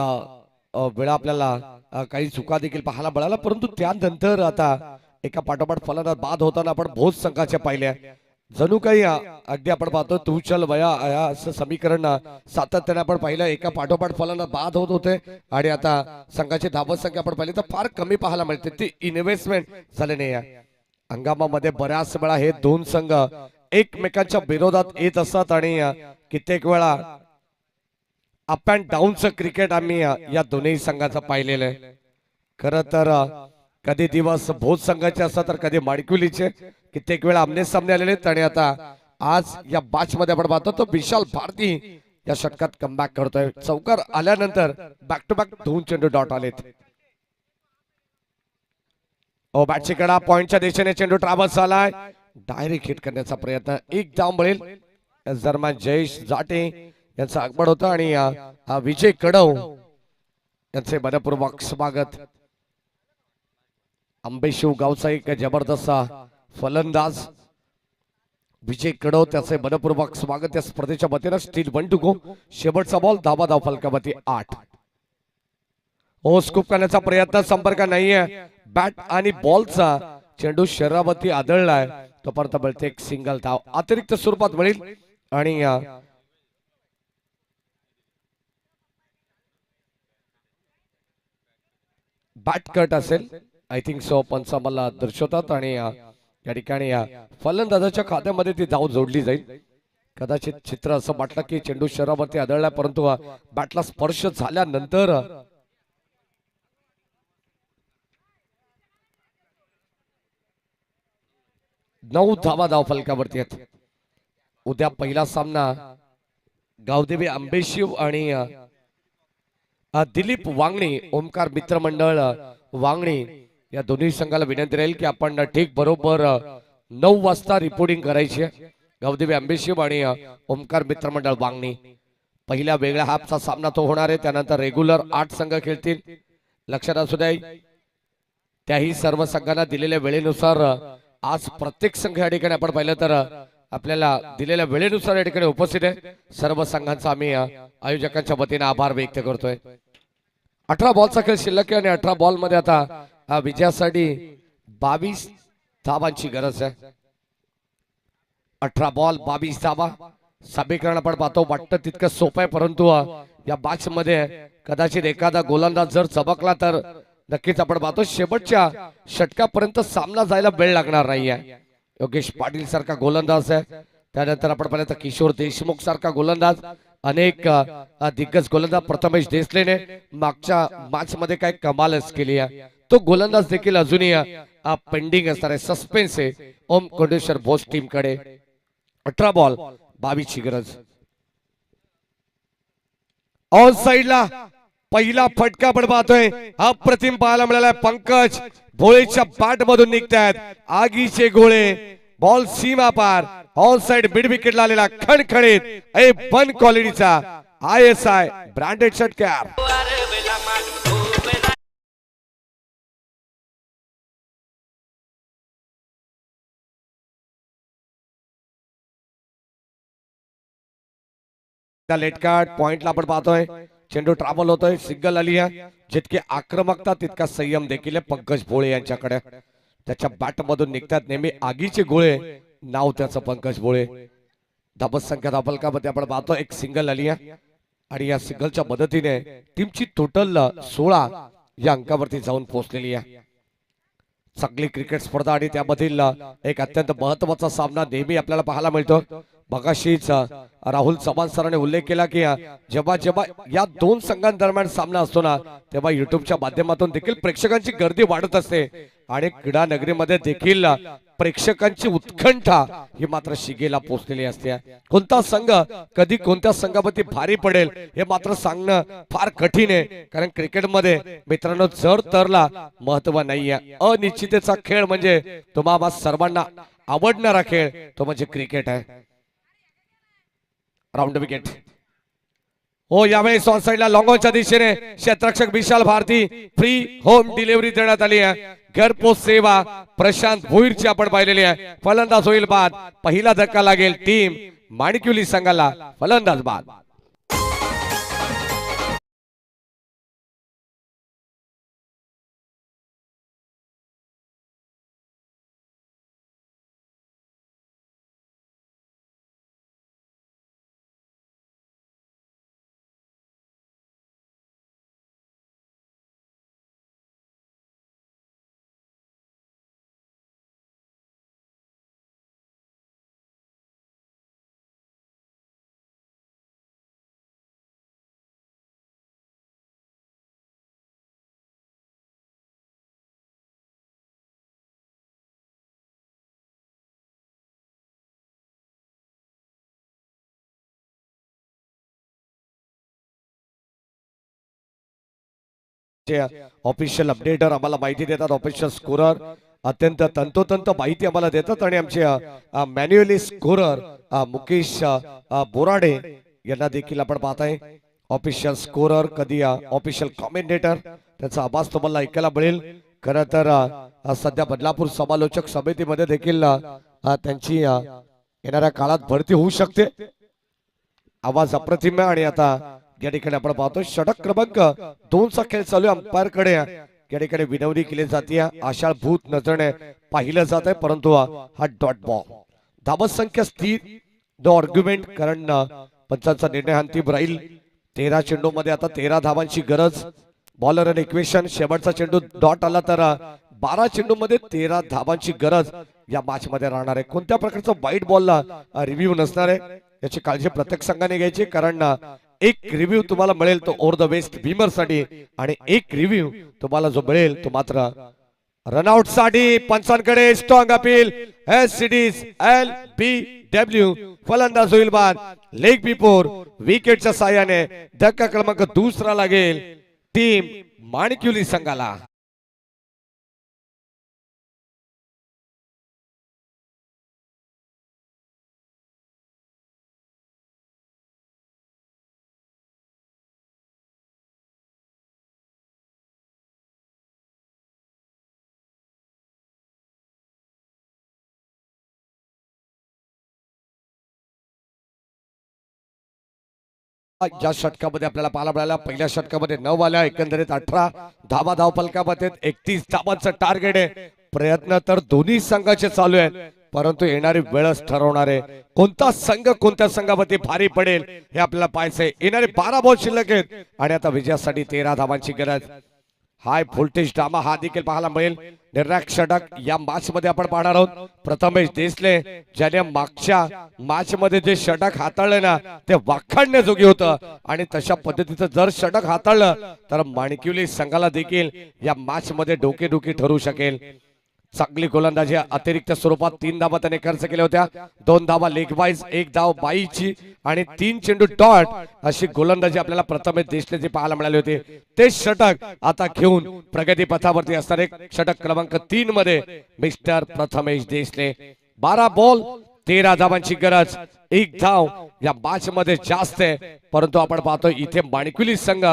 वेळा आपल्याला काही चुका देखील पाहायला मिळाला परंतु त्यानंतर आता एका पाठोपाठ फलंदाज बाद होताना आपण भोज संघाच्या पाहिल्या. जणू काही अगदी आपण पाहतो तू चल वया असं समीकरण सातत्याने आपण पाहिलं. एका पाठोपाठ फलंदाज बाद होत होते आणि आता संघाची धावत संख्या आपण पाहिली तर फार कमी पाहायला मिळते. ती इन्व्हेस्टमेंट झाले नाही. हंगामामध्ये बऱ्याच वेळा हे दोन संघ एकमेकांच्या विरोधात येत असतात आणि कित्येक वेळा अप अँड डाऊनचं क्रिकेट आम्ही या दोन्ही संघाचं पाहिलेलं आहे. खरं तर कधी दिवस भोज संघाचे असतात तर कधी माडकुलीचे. कित्येक वेळा आमने सामने आलेले आहेत आणि आता आज या मॅच मध्ये आपण पाहतो तो विशाल भारती या षटकात कमबॅक करतोय. चौकार आल्यानंतर बॅक टू बॅक 2 चेंडू डॉट आलेत. ओ बॅटची कडा पॉइंटच्या दिशेने चेंडू ट्रॅव्हल्स आलाय. डायरेक्ट हिट करण्याचा प्रयत्न. 1 धाव मिळेल. दरम्यान जयेश जाटे यांचं आगमन होतं आणि विजय कडव यांचे मनपूर्वक स्वागत. आंबेशिव गावचा एक जबरदस्त फलंदाज विजय कडव त्याचे मनपूर्वक स्वागत. या स्पर्धेच्या वतीनं स्टील 1 to go. शेवटचा बॉल धावा धाव फलकावरती 8. हो स्कूप करण्याचा प्रयत्न, संपर्क नाहीये बॅट आणि बॉलचा, चेंडू शरीरावरती आदळलाय, तो परत मिळते एक सिंगल धाव अतिरिक्त स्वरूपात मिळेल आणि बॅट कट असेल आय थिंक सो, पंच मला दर्शवतात आणि या ठिकाणी फलंदाजाच्या खात्यामध्ये ती धाव जोडली जाईल. कदाचित चित्र असं वाटलं की चेंडू शरीरावरती आदळला, परंतु बॅटला स्पर्श झाल्यानंतर नऊ धावा धाव फलकावरती आहेत. उद्या पहिला सामना गावदेवी आंबेशिव आणि दिलीप वांगणी ओमकार मित्रमंडळ वांगणी या दोन्ही संघाला विनंती राहील की आपण ठीक बरोबर 9 वाजता रिपोर्टिंग करायची आहे. गावदेवी आंबेशिव आणि ओमकार मित्रमंडळ वांगणी पहिल्या वेगळ्या हाफचा सामना तो होणार आहे. त्यानंतर रेग्युलर 8 संघ खेळतील. लक्षात असू द्या त्याही सर्व संघांना दिलेल्या वेळेनुसार आज प्रत्येक संघ या ठिकाणी आपण पाहिलं तर आपल्याला दिलेल्या वेळेनुसार या ठिकाणी उपस्थित आहे. सर्व संघांचा आम्ही आयोजकांच्या वतीने आभार व्यक्त करतोय. 18 बॉलचा खेळ शिल्लक आहे आणि 18 बॉल मध्ये आता विजयासाठी 22 धावांची गरज आहे. 18 बॉल 22 धावा. समीकरण आपण पाहतो वाटतं तितकं सोपं आहे, परंतु या मॅच मध्ये कदाचित एखादा गोलंदाज जर चमकला तर नक्कीच आपण पाहतो शेवटच्या षटकापर्यंत सामना जायला वेळ लागणार नाहीये. योगेश पाटील सारखा गोलंदाज आहे, त्यानंतर आपण पाहिलं तर किशोर देशमुख सारखा गोलंदाज, अनेक दिग्गज गोलंदाज, प्रथमेश देसलेने मागच्या मॅच मध्ये काय कमालच केली आहे. तो गोलंदाज देखील अजूनही पेंडिंग असणार आहे, सस्पेन्स आहे ओम कोंडेश्वर भोज टीम कडे. 18 बॉल 22 ची गरज. ऑन साइडला पहिला फटका आपण पाहतोय, अप्रतिम पाहायला मिळालाय. पंकज भोळेच्या बॅट मधून निघतायत आगीचे गोळे. बॉल सीमा पार ऑन साइड मिड विकेटला आलेला खणखणीत वन क्वालिटीचा ISI ब्रँडेड शर्ट कॅप. लेट कार्ड पॉइंटला आपण पाहतोय चेंडू ट्रॅव्हल होतोय, सिंगल आली आहे. जितके आक्रमकता तितका संयम देखील आहे पंकज भोळे यांच्याकडे. त्याच्या बॅट मधून निघतात नेहमी आगीचे गोळे, नाव त्याचं पंकज भोळे. धाबत संख्या धाबलकामध्ये आपण पाहतो एक सिंगल आली आहे आणि या सिंगलच्या मदतीने टीमची टोटल 16 या अंकावरती जाऊन पोहोचलेली आहे. चांगली क्रिकेट स्पर्धा आणि त्यामधील एक अत्यंत महत्वाचा सामना नेहमी आपल्याला पाहायला मिळतो. मगाशीच राहुल चव्हाण सरांनी उल्लेख केला की जेव्हा जेव्हा या दोन संघांदरम्यान सामना असतो ना, तेव्हा युट्यूबच्या माध्यमातून देखील प्रेक्षकांची गर्दी वाढत असते आणि क्रीडा नगरीमध्ये देखील प्रेक्षकांची उत्कंठा ही मात्र शिगेला पोहोचलेली असते. कोणता संघ कधी कोणत्या संघावरती भारी पडेल हे मात्र सांगणं फार कठीण आहे, कारण क्रिकेटमध्ये मित्रांनो जर तरला महत्व नाहीये. अनिश्चिततेचा खेळ म्हणजे तुम्हाला सर्वांना आवडणारा खेळ तो म्हणजे क्रिकेट आहे. राऊंड विकेट हो. यावेळेस ऑन साइडला लॉंगॉनच्या दिशेने क्षेत्ररक्षक विशाल भारती फ्री होम डिलिव्हरी देण्यात आली आहे. घरपोच सेवा प्रशांत भोईरची आपण पाहिलेली आहे. फलंदाज होईल बाद. पहिला धक्का लागेल टीम माणिकवली संघाला. फलंदाज बाद. ऑफिशियल अपडेटर आम्हाला माहिती देतात, ऑफिशियल स्कोरर अत्यंत तंतोतंत माहिती आम्हाला देतात आणि आमचे मॅन्युअली स्कोरर मुकेश बोराडे यांना देखील आपण पाहताय. ऑफिशियल स्कोरर कधी ऑफिशियल कॉमेंटेटर त्याचा आवाज तुम्हाला ऐकायला मिळेल. खरं तर सध्या बदलापूर समालोचक समितीमध्ये देखील त्यांची येणाऱ्या काळात भरती होऊ शकते. आवाज अप्रतिम आहे आणि आता या ठिकाणी आपण पाहतो षटक क्रमांक 2 चा खेळ चालू आहे. अंपायर कडे या ठिकाणी विनवणी केली जाते. आशाळ भूत नजरेने पाहिलं जात आहे, परंतु हा डॉट बॉल. धावत संख्या स्थिर, नो आर्ग्युमेंट, कारण पंचांचा निर्णय अंतिम राहील. 13 चेंडू मध्ये आता 13 धावांची गरज. बॉलर अन इक्वेशन. शेवटचा चेंडू डॉट आला तर 12 चेंडू मध्ये 13 धावांची गरज या मॅच मध्ये राहणार आहे. कोणत्या प्रकारचा वाईट बॉलला रिव्ह्यू नसणार आहे याची काळजी प्रत्येक संघाने घ्यायची, कारण एक रिव्ह्यू तुम्हाला मिळेल तो ओव्हर द वेस्ट भीमर साठी, आणि एक रिव्ह्यू तुम्हाला जो मिळेल तो मात्र रनआउट साठी. पंचांकडे स्ट्रॉंग अपील. SCDs-LBW फलंदाज होईल बाद. लेग बिफोर विकेटच्या साहाय्याने धक्का क्रमांक 2 लागेल टीम माणिकवली संघाला. ज्या षटकामध्ये आपल्याला पाहायला मिळाला, पहिल्या षटकामध्ये 9 आल्या, एकंदरीत 18 धावा धावफलकामध्ये 31 धावांचं टार्गेट आहे. प्रयत्न तर दोन्ही संघाचे चालू आहेत, परंतु येणारी वेळच ठरवणार आहे कोणता संघ कोणत्या संघावरती भारी पडेल हे आपल्याला पाहायचंय. येणारे 12 बॉल शिल्लक आहेत आणि आता विजयासाठी 13 धावांची गरज. हाय व्होल्टेज ड्रामा हा देखील पाहायला मिळेल. निर्णायक षटक या मॅच मध्ये आपण पाहणार आहोत. प्रथमेश देसले ज्याने मागच्या मॅच मध्ये जे षटक हाताळले ना ते वाखाणण्याजोगे होतं, आणि तशा पद्धतीचं जर षटक हाताळलं तर माणिकवली संघाला देखील या मॅच मध्ये डोकेदुखी ठरू शकेल. चांगली गोलंदाजी अतिरिक्त स्वरूपात 3 धावा त्याने खर्च केल्या होत्या. 2 धावा लेग वाईज, 1 धाव बाईची आणि 3 चेंडू डॉट अशी गोलंदाजी आपल्याला प्रथमेश देशलेचे पाहायला मिळाले होते. ते षटक आता घेऊन प्रगती पथावरती असणार एक षटक क्रमांक 3 मध्ये मिस्टर प्रथमेश देशले. 12 बॉल 13 धावांची गरज. 1 धाव या मॅच मध्ये जास्त आहे, परंतु आपण पाहतो इथे माणिकवली संघ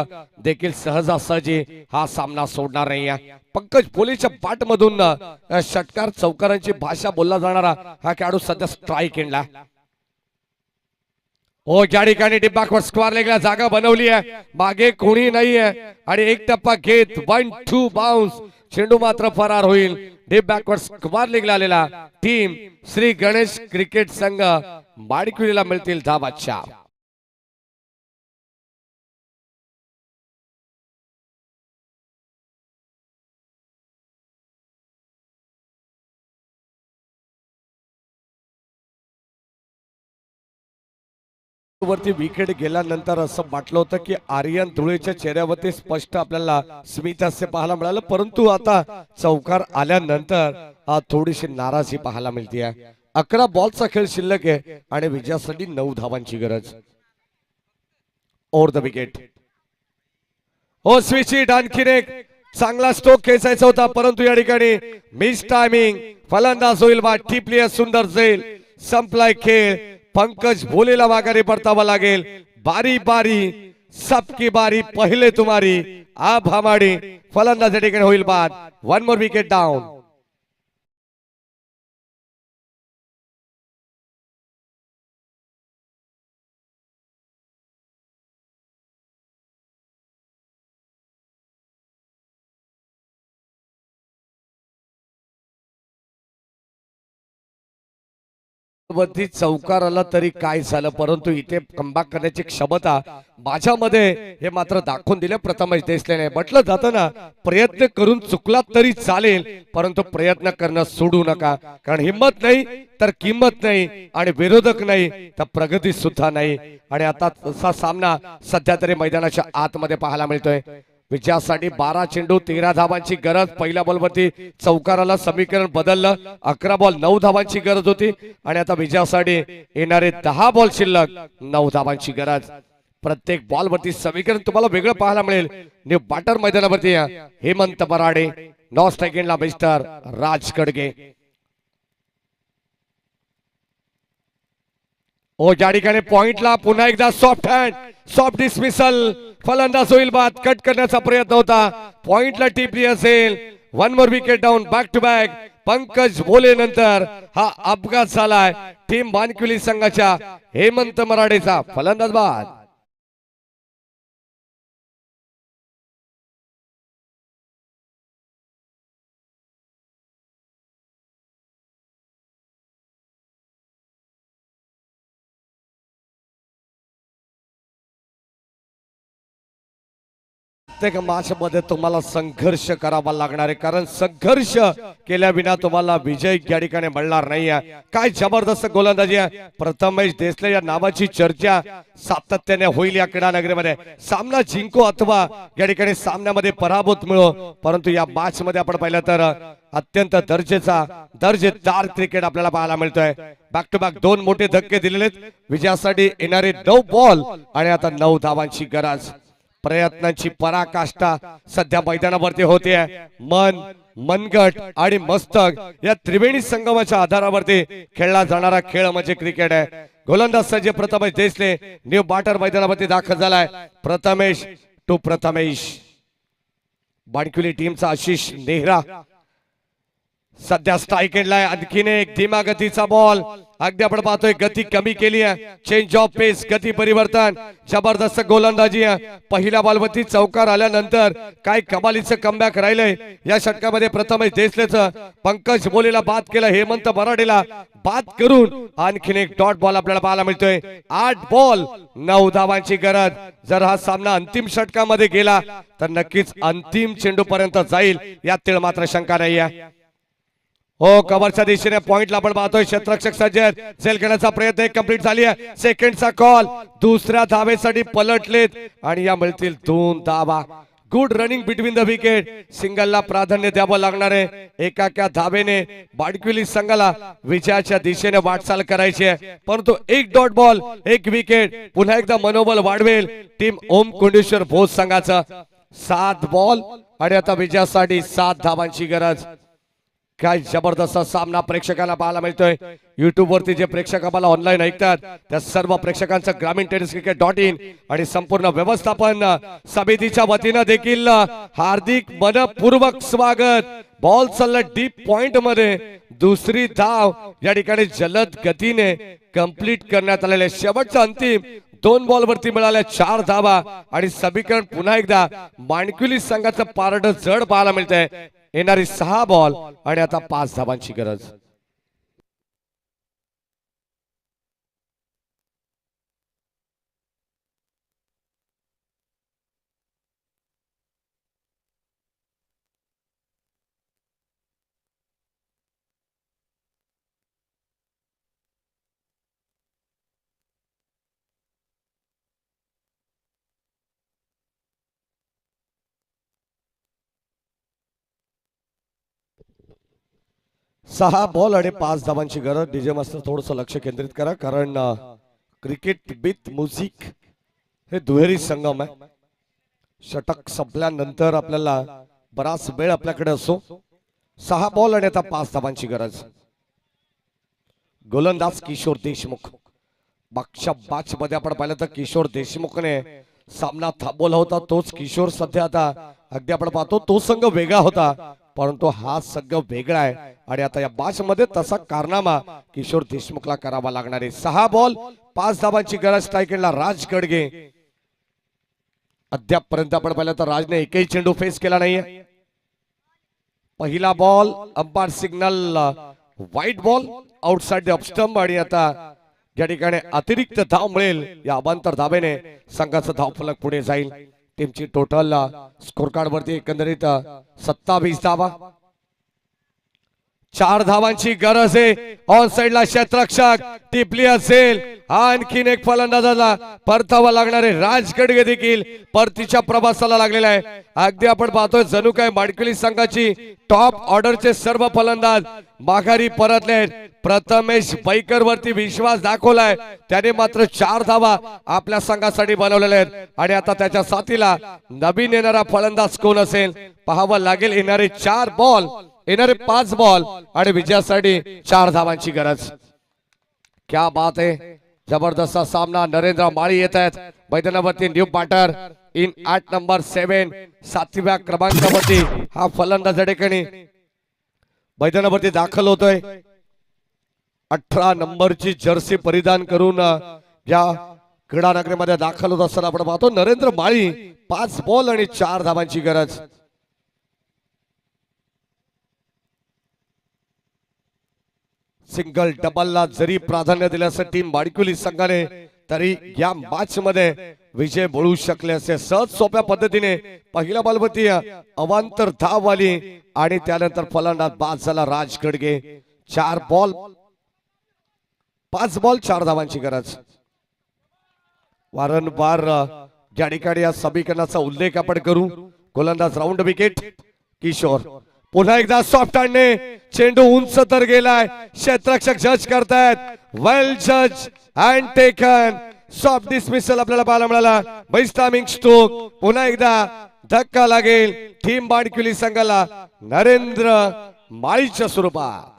देखील सहजासहजी हा सामना सोडणार नाही. पंकज पोलेच्या पाठ मधून षटकार चौकारांची भाषा बोलला जाणारा हा खेळाडू सध्या स्ट्राईक एंडला. हो, या ठिकाणी डिब्बाकवर स्क्वेअर लेगला जागा बनवली आहे, मागे कोणी नाहीये आणि एक टप्पा घेत 1-2 बाउन्स. चेंडू मात्र फरार होईल. डिब्बाकवर स्क्वेअर लेगला आलेला टीम श्री गणेश क्रिकेट संघ माणिकवलीला मिळतील धावाच्या. वरती विकेट गेल्यानंतर असं वाटलं होतं की आर्यन धुळेच्या चेहऱ्यावरती स्पष्ट आपल्याला स्मित हास्य पाहायला मिळालं, परंतु आता चौकार आल्यानंतर थोडीशी नाराजी पाहायला मिळते. 11 बॉलचा खेळ शिल्लक आहे आणि विजयासाठी 9 धावांची गरज. Over the wicket. हो, स्विच हिट. आणखीन एक चांगला स्ट्रोक खेचायचा होता, परंतु या ठिकाणी मिस टायमिंग. फलंदाज होईल बा. टिपली सुंदर झेल. संपलाय खेळ. पंकज भोलेला माघारी परतावा लागेल. बारी बारी सबकी बारी पहिले तुम्हारी. आप हमारी. फलंदाज या ठिकाणी होईल बाद. 1 मोर विकेट डाऊन. वरती चौकार आला तरी काय झालं, परंतु इथे कमबॅक करण्याची क्षमता माझ्यामध्ये हे मात्र दाखवून दिले प्रथमेश देसलेने. म्हटलं जातं ना, प्रयत्न करून चुकला तरी चालेल, परंतु प्रयत्न करणं सोडू नका, कारण हिम्मत नाही तर किंमत नाही आणि विरोधक नाही तर प्रगती सुद्धा नाही. आणि आता तसा सामना सध्या तरी मैदानाच्या आतमध्ये पाहायला मिळतोय. विजयासाठी 12 चेंडू 13 धावांची गरज. पहिल्या बॉलवरती चौकाराला समीकरण बदललं. 11 बॉल 9 धावांची गरज होती आणि आता विजयासाठी येणारे 10 बॉल शिल्लक 9 धावांची गरज. प्रत्येक बॉल वरती समीकरण तुम्हाला वेगळं पाहायला मिळेल. न्यू बॅटर मैदानावरती हेमंत बराडे, नॉ स्ट्रायकिंगला मिस्टर राज कडगे. ओ, या ठिकाणी पॉइंटला पुन्हा एकदा सॉफ्ट हँड, सॉफ्ट डिसमिसल. फलंदाज होईल बाद. कट करण्याचा प्रयत्न होता, पॉइंटला टिपली असेल. 1 more wicket down. Back to back. Pankaj Bhole नंतर हा अपघात झालाय टीम माणिकवली संघाच्या. हेमंत मराडेचा फलंदाज बाद. प्रत्येक मॅच मध्ये तुम्हाला संघर्ष करावा लागणार आहे, कारण संघर्ष केल्याविना तुम्हाला विजय या ठिकाणी मिळणार नाहीये. काय जबरदस्त गोलंदाजी आहे. प्रथमेश देसले या नावाची चर्चा सातत्याने होईल या क्रीडा नगरीमध्ये. सामना जिंको अथवा या ठिकाणी सामन्यामध्ये पराभूत मिळो, परंतु या मॅच मध्ये आपण पाहिलं तर अत्यंत दर्जेदार क्रिकेट आपल्याला पाहायला मिळतोय. बॅक टू बॅक 2 मोठे धक्के दिलेले विजयासाठी येणारे 9 बॉल आणि आता 9 धावांची गरज. प्रयत्नांची पराकाष्ठा सध्या मैदानावरती होते. मनगट आणि मस्तक या त्रिवेणी संगमाच्या आधारावरती खेळला जाणारा खेळ म्हणजे क्रिकेट आहे. गोलंदाज संजय प्रथमेश देसले न्यू बॅटर मैदानावरती दाखल झालाय. प्रथमेश बाणकुली टीमचा आशिष नेहरा सध्या स्ट्राईक एंडला. आणखीन एक धीमा गतीचा बॉल. अगदी आपण पाहतोय गती कमी केली आहे. चेंज ऑफ पेस, गती परिवर्तन, जबरदस्त गोलंदाजी आहे. पहिल्या बॉलवरती चौकार आल्यानंतर काय कमालीचं कमबॅक राहिलंय या षटकामध्ये. प्रथमेश देसलेचं पंकज बोलेला बाद केलं, हेमंत बराडेला बाद करून आणखीन एक डॉट बॉल आपल्याला पाहायला मिळतोय. 8 बॉल 9 धावांची गरज. जर हा सामना अंतिम षटकामध्ये गेला तर नक्कीच अंतिम चेंडू पर्यंत जाईल यात मात्र शंका नाही आहे. हो, कव्हरच्या दिशेने पॉइंटला आपण पाहतोय. क्षेत्ररक्षक सज्जद झेल घेण्याचा प्रयत्न कंप्लीट झाली आहे. सेकंडचा कॉल. दुसऱ्या धावेसाठी पलटलेत आणि या मिळतील 2 धावा. Good running between the wicket. सिंगलला प्राधान्य द्यावं लागणार आहे. एका धावेने बाडकिवली संघाला विजयाच्या दिशेने वाटचाल करायची आहे, परंतु 1 डॉट बॉल 1 विकेट पुन्हा एकदा मनोबल वाढवेल टीम ओम कोंडेश्वर भोज संघाचा. 7 बॉल आणि आता विजयासाठी 7 धावांची गरज. काय जबरदस्त सामना प्रेक्षकांना पाहायला मिळतोय. युट्यूब वरती जे प्रेक्षक आम्हाला ऑनलाईन ऐकतात त्या सर्व प्रेक्षकांचं ग्रामीण टेनिस क्रिकेट.in आणि संपूर्ण व्यवस्थापन समितीच्या वतीनं देखील हार्दिक मनपूर्वक स्वागत. बॉल चालला डीप पॉइंट मध्ये. दुसरी धाव या ठिकाणी जलद गतीने कंप्लीट करण्यात आलेले. शेवटचा अंतिम 2 बॉल वरती मिळाल्या 4 धावा आणि समीकरण पुन्हा एकदा माणकुली संघाचं पारड जड पाहायला मिळतंय. येणारी 6 बॉल आणि आता 5 धावांची गरज. सहा बॉल आणि 5 धावांची गरज. डीजे मास्टर थोडंसं लक्ष केंद्रित करा, कारण क्रिकेट विथ म्युझिक हे दुहेरी संगम आहे. षटक संपल्यानंतर आपल्याला बराच वेळ आपल्याकडे असो. 6 बॉल आणि आता 5 धावांची गरज. गोलंदाज किशोर देशमुख. मागच्या मॅच मध्ये आपण पाहिलं तर किशोर देशमुखने सामना थांबवला होता. तोच किशोर सध्या आता अगदी आपण पाहतो तो संघ वेगळा होता, परंतु हा संघ वेगळा आहे आणि आता या मॅच मध्ये तसा कारनामा किशोर देशमुखला करावा लागणार आहे. 6 बॉल 5 धावांची गरज. स्ट्राईकला राज गडगे. अद्यापपर्यंत आपण पाहिलं तर राजने एकही चेंडू फेस केला नाहीये. पहिला ball umpire signal wide ball outside the off stump आणि आता या ठिकाणी अतिरिक्त धाव मिळेल. या अबांतर धावेने संघाचा धावफलक पुढे जाईल. टीमची टोटल स्कोर कार्ड वरती एकंदरीत 27 धावा. 4 धावांची गरज आहे. ऑन साइडला क्षेत्ररक्षक टिपली असेल. आणखीन एक फलंदाजाला परतावा लागणार आहे. राज गडगे देखील परतीच्या प्रवासाला लागलेला आहे. अगदी आपण पाहतोय जणू काय माडकली संघाची टॉप ऑर्डरचे सर्व फलंदाज माघारी परतले आहेत. प्रथमेश बैकर वरती विश्वास दाखवलाय, त्याने मात्र 4 धावा आपल्या संघासाठी बनवलेल्या आहेत आणि आता त्याच्या साथीला नवीन येणारा फलंदाज कोण असेल पाहावं लागेल. येणारे 4 बॉल येणारे 5 बॉल आणि विजयासाठी 4 धावांची गरज. क्या बात आहे. जबरदस्त सामना. नरेंद्र माळी येत आहेत मैदानावरती. न्यू बॅटर इन 8 नंबर 7 7व्या क्रमांकावरती हा फलंदाज या ठिकाणी मैदानावरती दाखल होतोय. 18 नंबरची जर्सी परिधान करून या क्रीडा नगरीमध्ये दाखल होत असताना आपण पाहतो नरेंद्र माळी. 5 बॉल आणि 4 धावांची गरज. सिंगल डबलला जरी प्राधान्य दिल्यास टीम बाडकुली संघाने तरी या मॅच मध्ये विजय मिळू शकले असे सहज सोप्या पद्धतीने पहिल्या बॉलवरती अवांतर धाव आली आणि त्यानंतर फलंदाज बाद झाला राज गडगे. 4 बॉल 5 बॉल 4 धावांची गरज. वारंवार या ठिकाणी या समीकरणाचा उल्लेख आपण करू. गोलंदाज राऊंड विकेट किशोर. पुन्हा एकदा सॉफ्ट हँडने चेंडू उंच तर गेलाय. क्षेत्ररक्षक जज करतायत. वेल जज अँड टेकन. सॉफ्ट डिसमिसल आपल्याला पाहायला मिळाला. बैस्टामिंग स्ट्रोक. पुन्हा एकदा धक्का लागेल टीम बाणकिवली संघाला नरेंद्र माळीच्या स्वरूपात.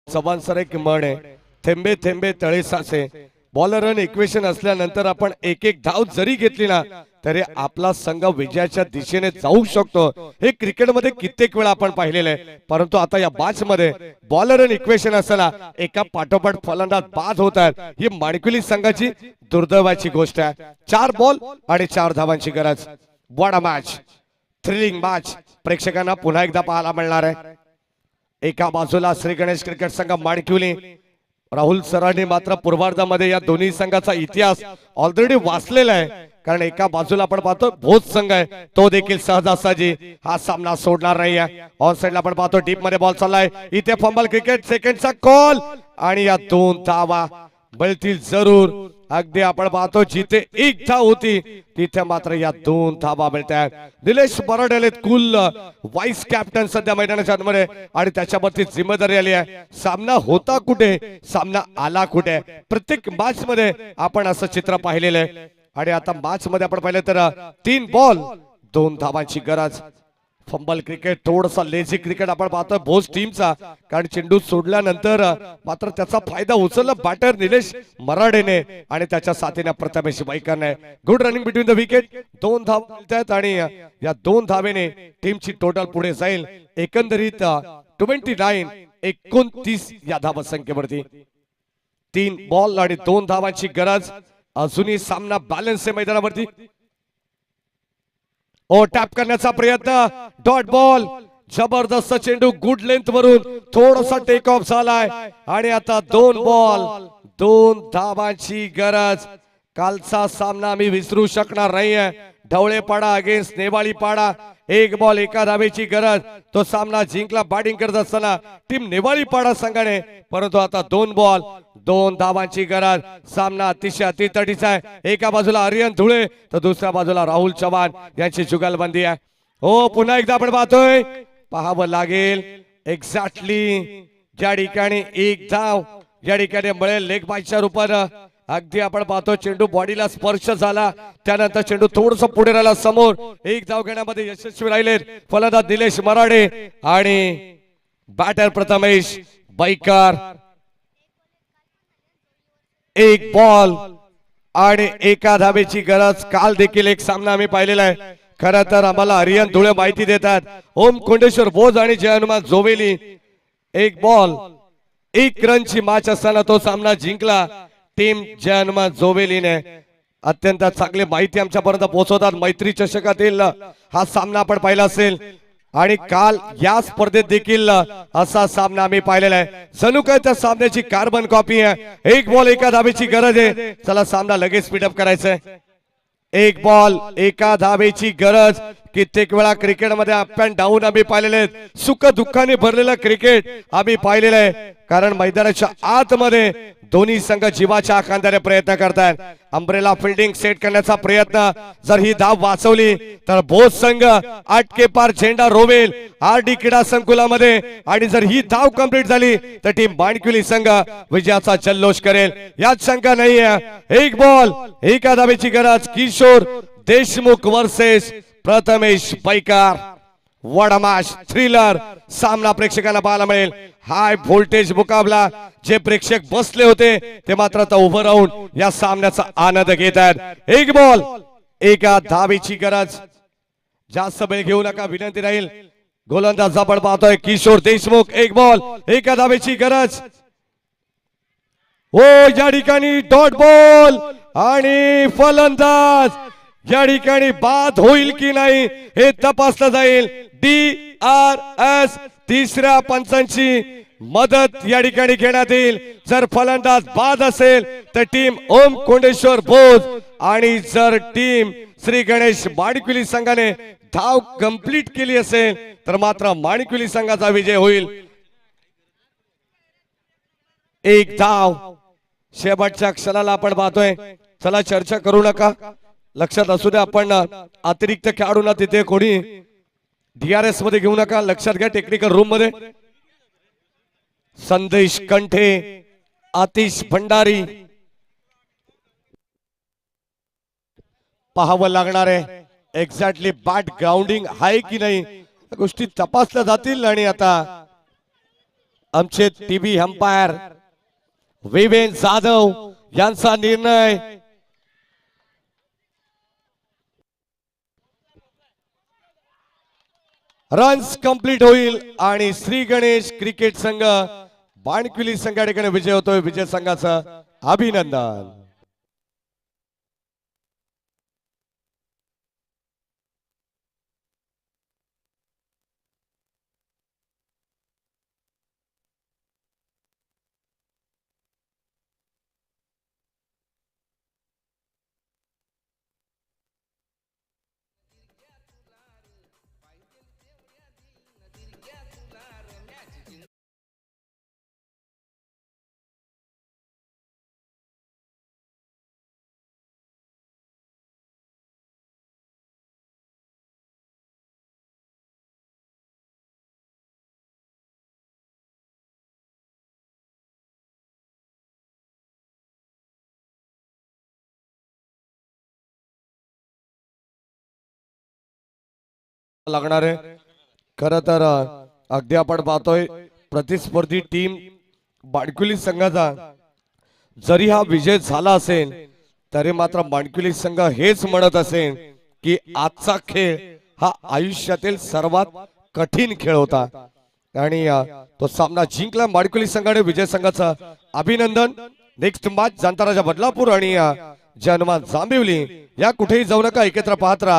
चव्हाण सर एक म्हण आहे, थेंबे थेंबे तळे साचे. बॉलर रन इक्वेशन असल्यानंतर आपण एक एक धाव जरी घेतली ना तरी आपला संघ विजयाच्या दिशेने जाऊ शकतो. हे क्रिकेटमध्ये कित्येक वेळा आपण पाहिलेलं आहे. परंतु आता या मॅच मध्ये बॉलर रन इक्वेशन असताना एका पाठोपाठ फलंदाज बाद होत आहेत. ही माणकिवली संघाची दुर्दैवाची गोष्ट आहे. 4 बॉल आणि 4 धावांची गरज. What a match, thrilling match प्रेक्षकांना पुन्हा एकदा पाहायला मिळणार आहे. एका बाजूला श्री गणेश क्रिकेट संघ माणकिवली. राहुल सरांनी मात्र पूर्वार्धामध्ये या दोन्ही संघाचा इतिहास ऑलरेडी वाचलेला आहे. कारण एका बाजूला आपण पाहतो भोज संघ आहे, तो देखील सहजासहजी हा सामना सोडणार नाही आहे. ऑन साइडला आपण पाहतो डीप मध्ये बॉल चाललाय. इथे फंबल क्रिकेट सेकंडचा कॉल आणि या 2 धावा मिळतील जरूर. अगदी आपण पाहतो जिथे 1 धाव होती तिथे मात्र या 2 धावा मिळतात. निलेश बराडे कुल वाईस कॅप्टन सध्या मैदानाच्या आतमध्ये आणि त्याच्यावरती जिम्मेदारी आली आहे. सामना होता कुठे, सामना आला कुठे. प्रत्येक मॅच मध्ये आपण असं चित्र पाहिलेलं आहे. आणि आता मॅच मध्ये आपण पाहिलं तर 3 बॉल 2 धावांची गरज. फंबल क्रिकेट थोडसा लेझी क्रिकेट आपण पाहतोय भोज टीमचा. कारण चेंडू सोडल्यानंतर मात्र त्याचा फायदा उचलला बॅटर निलेश मराडेने आणि त्याच्या साथीने प्रथमेश वाईकरने. Good running between the wicket. 2 धावा मिळतात आणि या 2 धावेने टीमची टोटल पुढे जाईल एकंदरीत 29 या धावा संख्येवरती. 3 बॉल आणि 2 धावांची गरज. अजूनही सामना बॅलन्स आहे मैदानावरती. ओ टॅप करण्याचा प्रयत्न. Dot ball. जबरदस्त चेंडू गुड लेंथ वरून थोडासा टेक ऑफ झालाय आणि आता 2 बॉल 2 धावांची गरज. कालचा सामना आम्ही विसरू शकणार नाहीये. ढवळेपाडा अगेन्स्ट नेवाळीपाडा. 1 बॉल 1 धावेची गरज. तो सामना जिंकला बॅटिंग करत असताना टीम नेवाळीपाडा संघाने. परंतु आता 2 बॉल 2 धावांची गरज. सामना अतिशय अतितटीचा आहे. एका बाजूला आर्यन धुळे तर दुसऱ्या बाजूला राहुल चव्हाण यांची जुगलबंदी आहे. हो पुन्हा एकदा आपण पाहतोय, पाहावं लागेल एक्झॅक्टली ज्या ठिकाणी 1 धाव या ठिकाणी मिळेल लेग बायच्या रूपानं. अगदी आपण पाहतो चेंडू बॉडीला स्पर्श झाला त्यानंतर चेंडू थोडस पुढे राहिला समोर. 1 धाव घेण्यामध्ये यशस्वी राहिले फलंदाज निलेश मराडे आणि बॅटर प्रथमेश बैकर. 1 बॉल आणि 1 धावेची गरज. काल देखील एक सामना आम्ही पाहिलेला आहे. खरं तर आम्हाला आर्यन धुळे माहिती देतात. ओम कोंडेश्वर बोज आणि जय हनुमान जोवेली 1 बॉल 1 रनची मॅच असताना तो सामना जिंकला टीम जय हनुमान जोवेलीने. अत्यंत चांगली माहिती आमच्यापर्यंत पोहोचवतात. मैत्री चषकातील हा सामना आपण पाहिला असेल आणि काल या स्पर्धेत देखील असा सामना आम्ही पाहिलेला आहे. जणू काय त्या सामन्याची कार्बन कॉपी आहे. 1 बॉल 1 धावेची गरज आहे. चला सामना लगेच स्पीडअप करायचा आहे. 1 बॉल 1 धावेची गरज. कित्येक वेळा क्रिकेटमध्ये अप अँड डाऊन आम्ही पाहिलेले आहेत. सुख दुःखाने भरलेलं क्रिकेट आम्ही पाहिलेलं आहे. कारण मैदानाच्या आतमध्ये दोन्ही संघ जीवाच्या खांद्याने प्रयत्न करतात. अंब्रेला फिल्डिंग सेट करण्याचा प्रयत्न. जर ही धाव वाचवली तर भोज संघ आटकेपार झेंडा रोवेल आरडी क्रीडा संकुलामध्ये आणि जर ही धाव कंप्लीट झाली तर टीम बाणकिवली संघ विजयाचा जल्लोष करेल. यात शंका नाहीये. 1 बॉल 1 धावेची गरज. Kishor Deshmukh versus Prathamesh Baikar. What a match, thriller सामना प्रेक्षकांना पाहायला मिळेल. हाय व्होल्टेज मुकाबला. जे प्रेक्षक बसले होते ते मात्र आता उभं राहून या सामन्याचा आनंद घेत आहेत. 1 बॉल 1 धावेची गरज. जास्त वेळ घेऊ नका विनंती राहील. गोलंदाज आपण पाहतोय किशोर देशमुख. एक बॉल एका धावेची गरज. हो या ठिकाणी डॉट बॉल आणि फलंदाज या ठिकाणी बाद होईल की नाही हे तपासलं जाईल. DRS तिसऱ्या पंचांची मदत या ठिकाणी घेण्यात येईल. जर फलंदाज बाद असेल तर टीम ओम कोंडेश्वर बोज आणि जर टीम श्री गणेश माणिकविली संघाने धाव कंप्लीट केली असेल तर मात्र माणिकविली संघाचा विजय होईल. एक धाव शेवटच्या क्षणाला आपण पाहतोय. चला चर्चा करू नका, लक्षात असू द्या. आपण अतिरिक्त खेळाडूंना तिथे कोणी DRS मध्ये घेऊ नका. लक्षात घ्या टेक्निकल रूम मध्ये संदेश कंठे, आतिश भंडारी पाहावं लागणार आहे एक्झॅक्टली बॅट ग्राउंडिंग आहे की नाही गोष्टी तपासल्या जातील. आणि आता आमचे टीव्ही अंपायर विवेन जाधव यांचा निर्णय. रन्स कंप्लीट होईल आणि श्री गणेश क्रिकेट संघ माणिकविली संघा ठिकाणी विजय होतोय. विजय संघाचं अभिनंदन. लागणार आहे. खर तर अगदी आपण पाहतोय प्रतिस्पर्धी टीम माणिकविली संघाचा जरी हा विजय झाला असेल तरी मात्र माणिकविली संघ हेच म्हणत असेल की आजचा खेळ हा आयुष्यातील सर्वात कठीण खेळ होता आणि तो सामना जिंकला माणिकविली संघाने. विजय संघाचं अभिनंदन. नेक्स्ट मॅच जांताराजा बदलापूर आणि जनमान जांभिवली. या कुठेही जाऊ नका, एकत्र पाहत राहा.